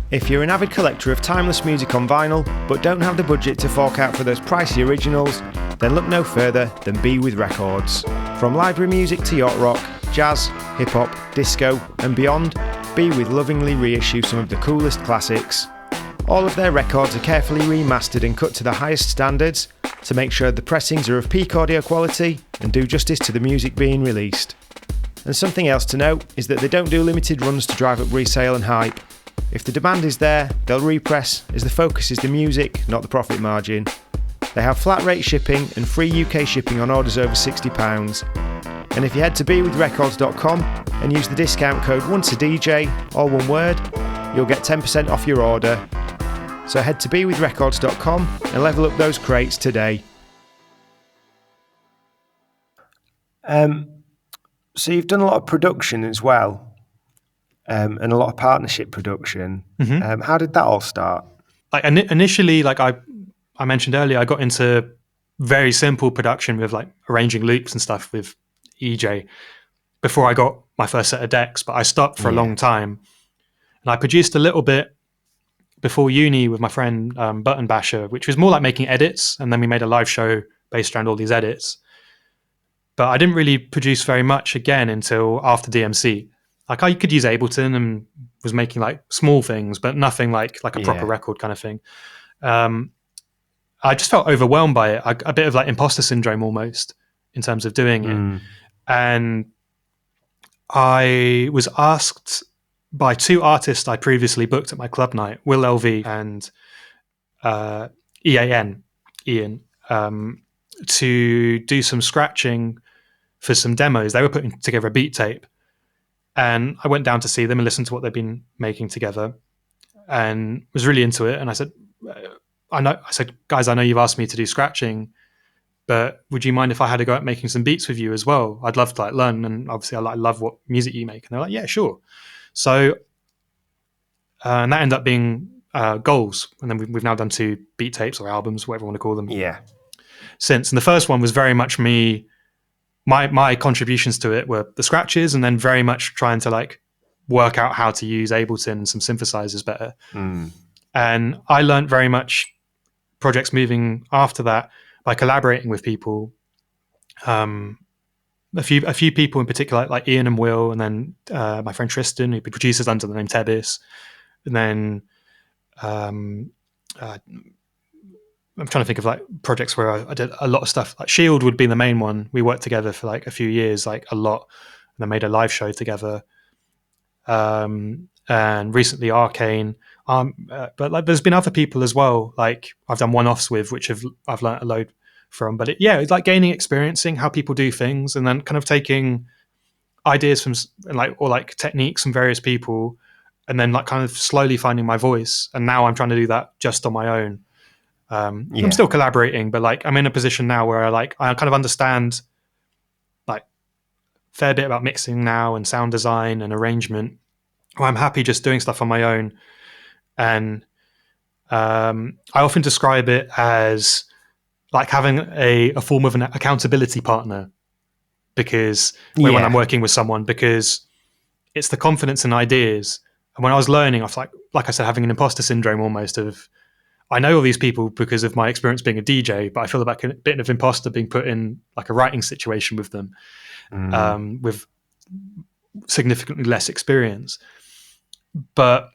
If you're an avid collector of timeless music on vinyl but don't have the budget to fork out for those pricey originals, then look no further than Be With Records. From library music to yacht rock, jazz, hip-hop, disco and beyond, Be With lovingly reissue some of the coolest classics. All of their records are carefully remastered and cut to the highest standards, to make sure the pressings are of peak audio quality and do justice to the music being released. And something else to note is that they don't do limited runs to drive up resale and hype. If the demand is there, they'll repress, as the focus is the music, not the profit margin. They have flat rate shipping and free UK shipping on orders over £60. And if you head to bewithrecords.com and use the discount code onceadj, all one word, you'll get 10% off your order. So head to bewithrecords.com and level up those crates today. So you've done a lot of production as well, and a lot of partnership production. Mm-hmm. How did that all start? Like initially, like I mentioned earlier, I got into very simple production with like arranging loops and stuff with EJ before I got my first set of decks, but I stopped for a long time. And I produced a little bit before uni with my friend Button Basher, which was more like making edits, and then we made a live show based around all these edits. But I didn't really produce very much again until after DMC. Like I could use Ableton and was making like small things, but nothing like a proper record kind of thing. I just felt overwhelmed by it, a bit of like imposter syndrome almost in terms of doing it. And I was asked by two artists I previously booked at my club night, Will LV and Ian, to do some scratching for some demos. They were putting together a beat tape, and I went down to see them and listened to what they've been making together, and was really into it. And I said, guys, I know you've asked me to do scratching, but would you mind if I had a go at making some beats with you as well? I'd love to like learn, and obviously I love what music you make. And they're like, yeah, sure. So, and that ended up being goals, and then we've now done 2 beat tapes or albums, whatever you want to call them. Yeah. Since, and the first one was very much me. My contributions to it were the scratches, and then very much trying to like work out how to use Ableton and some synthesizers better. And I learned very much projects moving after that by collaborating with people. A few people in particular, like Ian and Will, and then my friend Tristan, who produces under the name Tebis. And then I'm trying to think of like projects where I did a lot of stuff. Like Shield would be the main one. We worked together for like a few years, like a lot, and then made a live show together. And recently Arcane. But like there's been other people as well. Like I've done one-offs with, which I've learned a load from. But it's like gaining experiencing how people do things, and then kind of taking ideas from like techniques from various people, and then like kind of slowly finding my voice. And now I'm trying to do that just on my own. I'm still collaborating, but like I'm in a position now where I kind of understand like a fair bit about mixing now and sound design and arrangement. I'm happy just doing stuff on my own. And I often describe it as like having a form of an accountability partner, because when I'm working with someone, because it's the confidence and ideas. And when I was learning, I was like I said, having an imposter syndrome almost of, I know all these people because of my experience being a DJ, but I feel like a bit of imposter being put in like a writing situation with them, with significantly less experience. But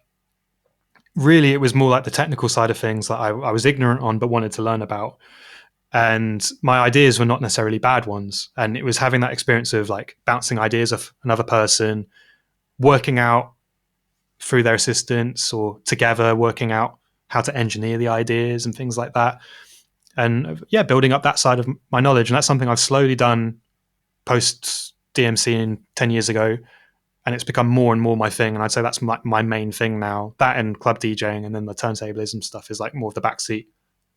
really, it was more like the technical side of things that I was ignorant on, but wanted to learn about. And my ideas were not necessarily bad ones. And it was having that experience of like bouncing ideas off another person, working out through their assistance or together, working out how to engineer the ideas and things like that. And building up that side of my knowledge. And that's something I've slowly done post DMC 10 years ago. And it's become more and more my thing. And I'd say that's my main thing now. That and club DJing, and then the turntablism stuff is like more of the backseat.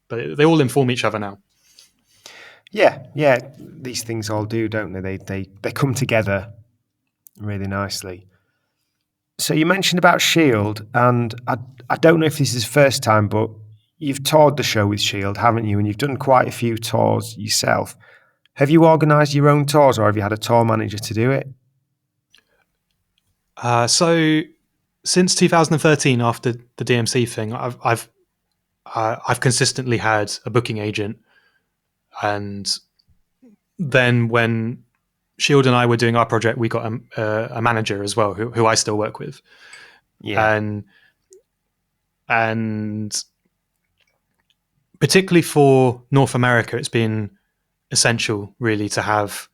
But they all inform each other now. Yeah. These things all do, don't they? They come together really nicely. So you mentioned about Shield, and I don't know if this is the first time, but you've toured the show with Shield, haven't you? And you've done quite a few tours yourself. Have you organised your own tours, or have you had a tour manager to do it? So since 2013, after the DMC thing, I've consistently had a booking agent, and then when Shield and I were doing our project, we got a manager as well, who I still work with. And particularly for North America, it's been essential really to have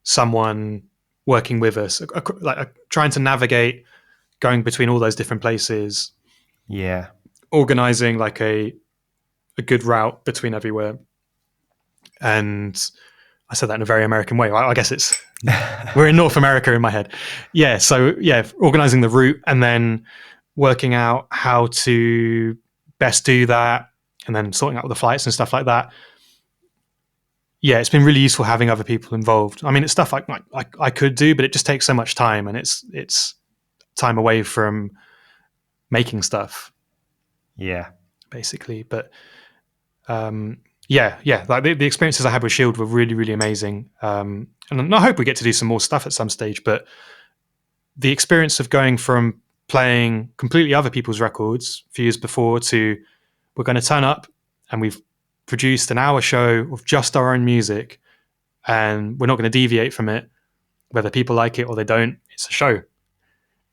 someone working with us, trying to navigate going between all those different places, Yeah. organizing like a good route between everywhere. And I said that in a very American way. I guess it's we're in North America in my head. Yeah. So yeah, organizing the route and then working out how to best do that, and then sorting out the flights and stuff like that. Yeah, it's been really useful having other people involved. I mean, it's stuff I could do, but it just takes so much time, and it's time away from making stuff, Yeah. basically. But yeah, like the experiences I had with Shield were really, really amazing. And I hope we get to do some more stuff at some stage. But the experience of going from playing completely other people's records a few years before to we're going to turn up and we've produced an hour show of just our own music, and we're not going to deviate from it, whether people like it or they don't. It's a show.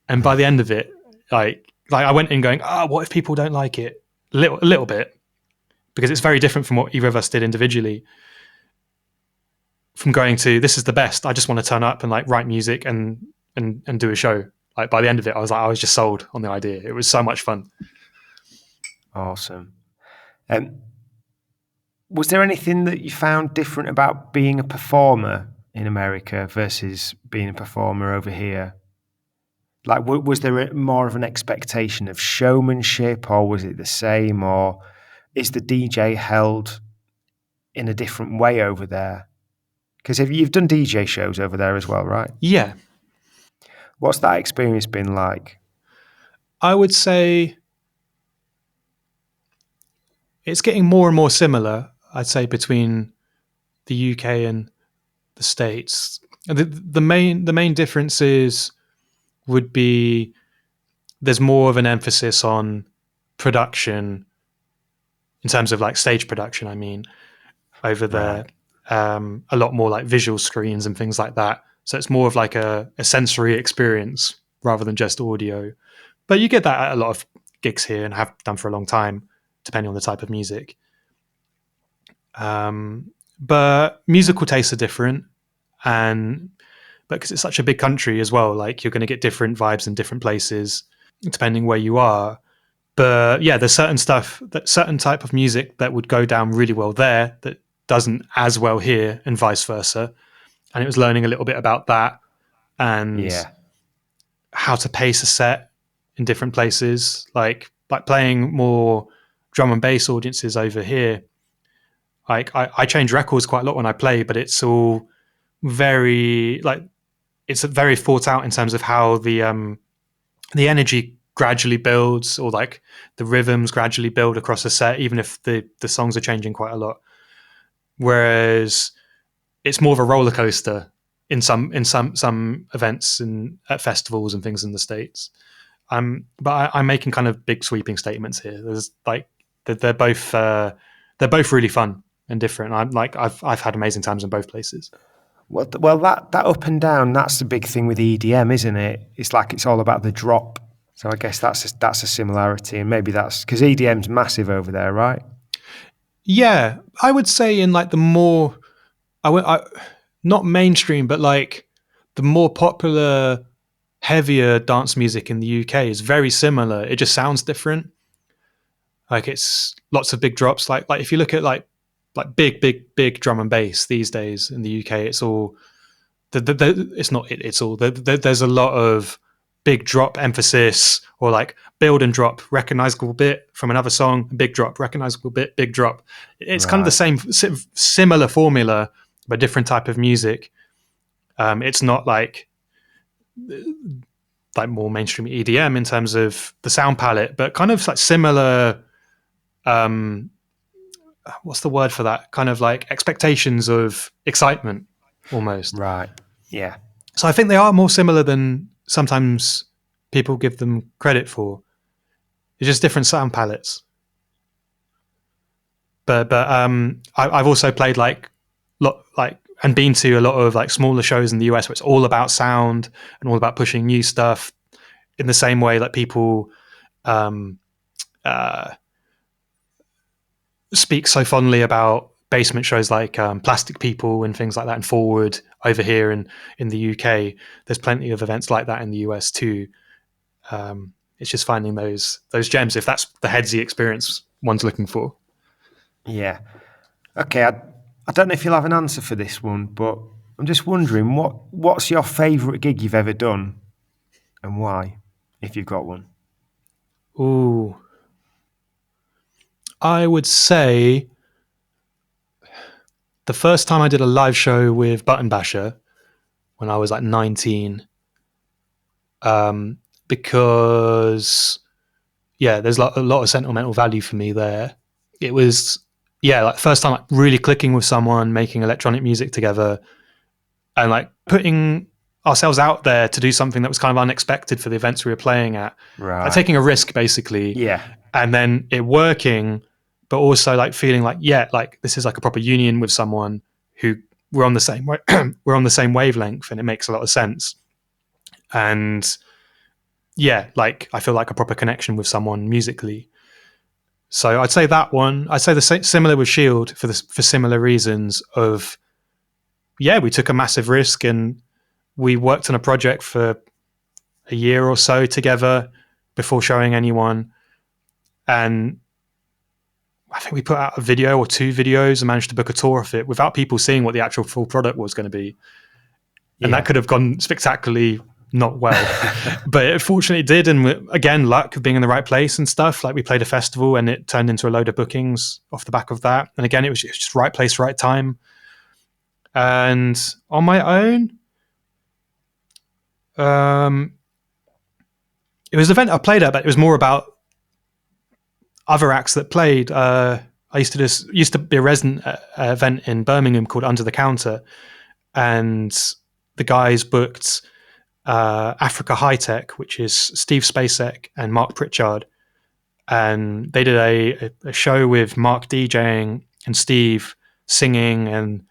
And by the end of it, like I went in going, what if people don't like it? A little bit, because it's very different from what either of us did individually. From going to this is the best, I just want to turn up and like write music and do a show. Like by the end of it, I was just sold on the idea. It was so much fun. Awesome. Was there anything that you found different about being a performer in America versus being a performer over here? Like, was there more of an expectation of showmanship, or was it the same, or is the DJ held in a different way over there? Because you've done DJ shows over there as well, right? Yeah. What's that experience been like? I would say it's getting more and more similar, I'd say, between the UK and the States. The main differences would be there's more of an emphasis on production in terms of like stage production. I mean, over there, a lot more like visual screens and things like that. So it's more of like a sensory experience rather than just audio. But you get that at a lot of gigs here and have done for a long time, depending on the type of music. But musical tastes are different, but because it's such a big country as well, like you're going to get different vibes in different places depending where you are. But yeah, there's certain type of music that would go down really well there that doesn't as well here, and vice versa. And it was learning a little bit about that and how to pace a set in different places, like playing more drum and bass audiences over here. Like I change records quite a lot when I play, but it's all very like it's very thought out in terms of how the energy gradually builds, or like the rhythms gradually build across a set, even if the songs are changing quite a lot. Whereas it's more of a roller coaster in some events and at festivals and things in the States. But I'm making kind of big sweeping statements here. There's like they're both really fun and different. I've had amazing times in both places. Well, that up and down, that's the big thing with EDM, isn't it? It's like it's all about the drop. So I guess that's a similarity, and maybe that's because EDM's massive over there, right? Yeah, I would say in like the more, not mainstream, but like the more popular, heavier dance music in the UK is very similar. It just sounds different. Like it's lots of big drops. Like if you look at like big drum and bass these days in the UK, it's all it's not it's all there's a lot of big drop emphasis, or like build and drop, recognizable bit from another song, big drop, recognizable bit, big drop. It's kind of the same similar formula, but different type of music. It's not like more mainstream EDM in terms of the sound palette, but kind of like similar. What's the word for that? Kind of like expectations of excitement, almost. Right. Yeah. So I think they are more similar than sometimes people give them credit for. It's just different sound palettes. But I've also played and been to a lot of like smaller shows in the US where it's all about sound and all about pushing new stuff. In the same way, like people speak so fondly about basement shows like Plastic People and things like that, and Forward over here in the UK. There's plenty of events like that in the US too. It's just finding those gems, if that's the headsy experience one's looking for. Yeah. Okay, I don't know if you'll have an answer for this one, but I'm just wondering what's your favourite gig you've ever done and why, if you've got one? Ooh. I would say the first time I did a live show with Button Basher when I was like 19, because there's a lot of sentimental value for me there. It was like first time like really clicking with someone, making electronic music together, and like putting ourselves out there to do something that was kind of unexpected for the events we were playing at. Right. Like taking a risk basically. Yeah. And then it working, but also like feeling like, like this is like a proper union with someone who we're on the same we're on the same wavelength, and it makes a lot of sense. And like I feel like a proper connection with someone musically. So I'd say that one. I'd say the similar with Shield for similar reasons of, we took a massive risk and we worked on a project for a year or so together before showing anyone. And I think we put out a video or 2 videos and managed to book a tour of it without people seeing what the actual full product was going to be. And that could have gone spectacularly not well, but it fortunately did. And again, luck of being in the right place and stuff. Like we played a festival and it turned into a load of bookings off the back of that. And again, it was just right place, right time. And on my own, it was an event I played at, but it was more about other acts that played. I used to be a resident at an event in Birmingham called Under the Counter, and the guys booked Africa High Tech, which is Steve Spacek and Mark Pritchard, and they did a show with Mark DJing and Steve singing and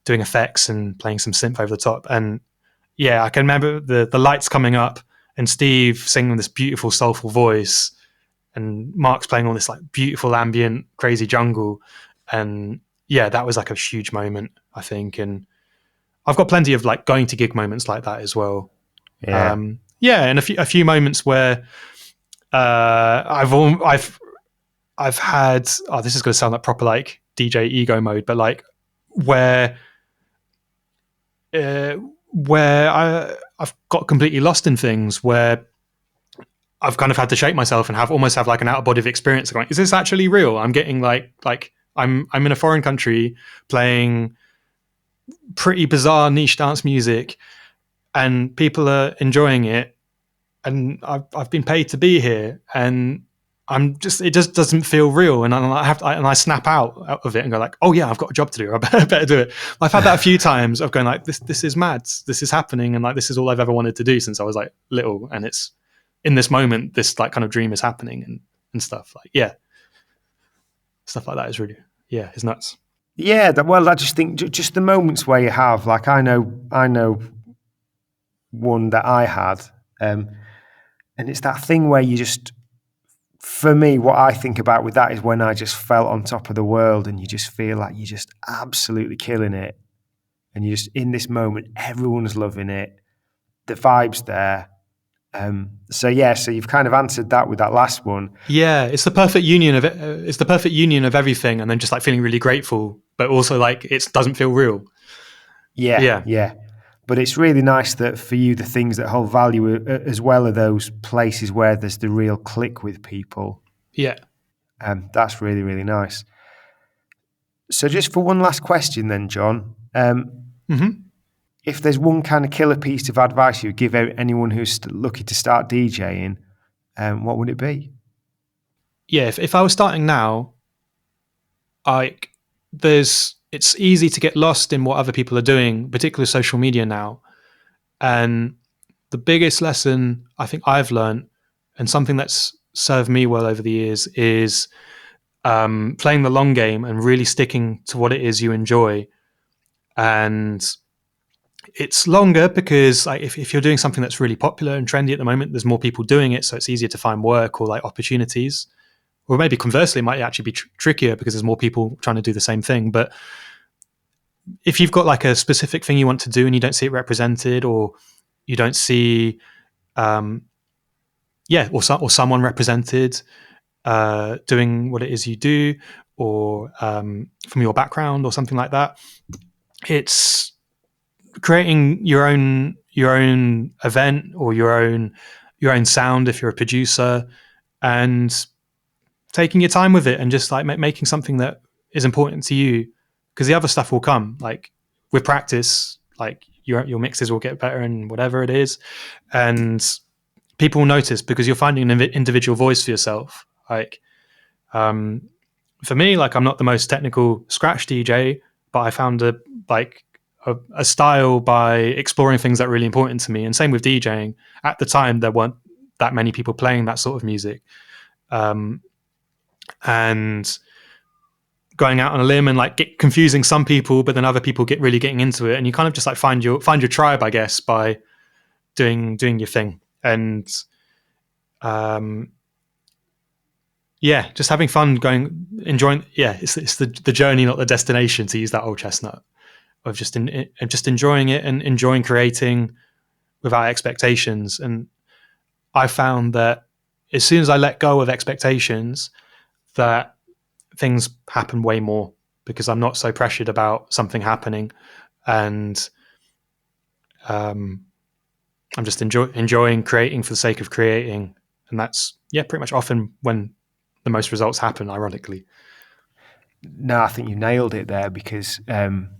doing effects and playing some synth over the top. And I can remember the lights coming up and Steve singing this beautiful soulful voice, and Mark's playing all this like beautiful ambient crazy jungle. And that was like a huge moment, I think. And I've got plenty of like going to gig moments like that as well. And a few moments where I've had, this is going to sound like proper like DJ ego mode, but like where I've got completely lost in things, where I've kind of had to shake myself and almost have like an out of body experience. Going, is this actually real? I'm getting like I'm in a foreign country playing pretty bizarre niche dance music, and people are enjoying it, and I've been paid to be here, and it just doesn't feel real, and I snap out of it and go like, oh yeah, I've got a job to do, I better do it. I've had that a few times of going like, this is mad, this is happening, and like this is all I've ever wanted to do since I was like little, and it's in this moment this like kind of dream is happening and stuff like stuff like that is really it's nuts. I just think just the moments where you have, like, I know one that I had, and it's that thing where you just, for me, what I think about with that is when I just felt on top of the world, and you just feel like you're just absolutely killing it, and you're just in this moment, everyone's loving it, the vibe's there. So you've kind of answered that with that last one. Yeah, it's the perfect union of it. It's the perfect union of everything, and then just like feeling really grateful, but also like it doesn't feel real. Yeah. But it's really nice that for you, the things that hold value as well are those places where there's the real click with people. Yeah. That's really, really nice. So just for one last question then, Jon, if there's one kind of killer piece of advice you would give anyone who's looking to start DJing, what would it be? Yeah, if I was starting now, it's easy to get lost in what other people are doing, particularly social media now. And the biggest lesson I think I've learned, and something that's served me well over the years, is playing the long game and really sticking to what it is you enjoy. And it's longer because like, if you're doing something that's really popular and trendy at the moment, there's more people doing it, so it's easier to find work or like opportunities. or maybe conversely, it might actually be trickier because there's more people trying to do the same thing. But if you've got like a specific thing you want to do and you don't see it represented, or you don't see, or someone represented doing what it is you do, or from your background or something like that, it's creating your own event or your own sound if you're a producer, and taking your time with it and just like making something that is important to you, because the other stuff will come. Like with practice, like your mixes will get better and whatever it is, and people will notice because you're finding an individual voice for yourself. Like for me, like I'm not the most technical scratch DJ, but I found a style by exploring things that are really important to me. And same with DJing. At the time, there weren't that many people playing that sort of music. And going out on a limb and like get confusing some people, but then other people getting into it, and you kind of just like find your tribe, I guess, by doing your thing. And just having fun, enjoying. Yeah, it's the journey, not the destination, to use that old chestnut, of just enjoying it and enjoying creating without expectations. And I found that as soon as I let go of expectations, that things happen way more, because I'm not so pressured about something happening, and I'm just enjoying creating for the sake of creating. And that's pretty much often when the most results happen, ironically. No, I think you nailed it there, because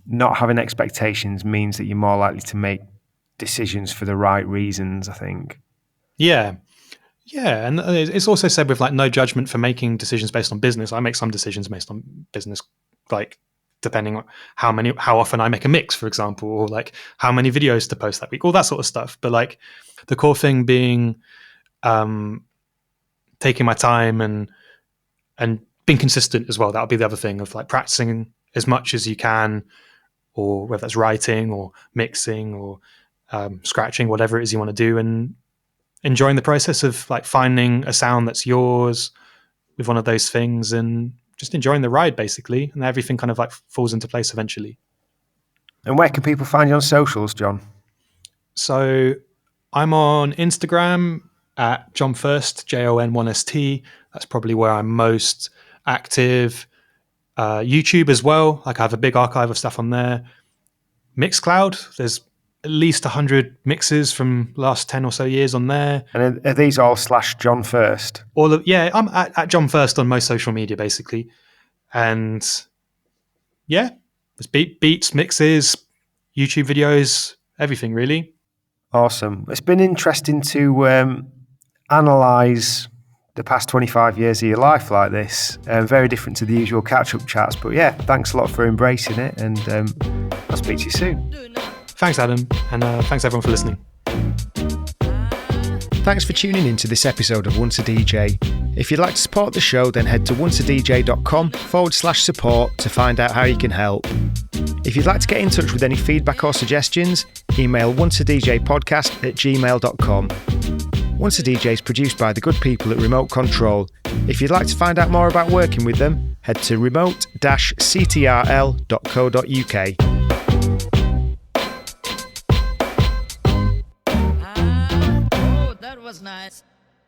not having expectations means that you're more likely to make decisions for the right reasons, I think. Yeah, and it's also said with like no judgment for making decisions based on business. I make some decisions based on business, like depending on how often I make a mix, for example, or like how many videos to post that week, all that sort of stuff. But like the core thing being taking my time and being consistent as well. That'll be the other thing, of like practicing as much as you can, or whether that's writing or mixing or scratching, whatever it is you want to do, and enjoying the process of like finding a sound that's yours with one of those things, and just enjoying the ride basically, and everything kind of like falls into place eventually. And where can people find you on socials, Jon? So I'm on Instagram at Jon1st, Jon1st. That's probably where I'm most active. YouTube as well. Like I have a big archive of stuff on there. Mixcloud, there's at least 100 mixes from last 10 or so years on there. And are these all /Jon1st? I'm at Jon1st on most social media basically. And there's beats, mixes, YouTube videos, everything really. Awesome. It's been interesting to analyse the past 25 years of your life like this. Very different to the usual catch-up chats. But yeah, thanks a lot for embracing it, and I'll speak to you soon. Thanks, Adam, and thanks everyone for listening. Thanks for tuning in to this episode of Once a DJ. If you'd like to support the show, then head to onceadj.com/support to find out how you can help. If you'd like to get in touch with any feedback or suggestions, email onceadjpodcast@gmail.com. Once a DJ is produced by the good people at Remote Control. If you'd like to find out more about working with them, head to remote-ctrl.co.uk. Was nice.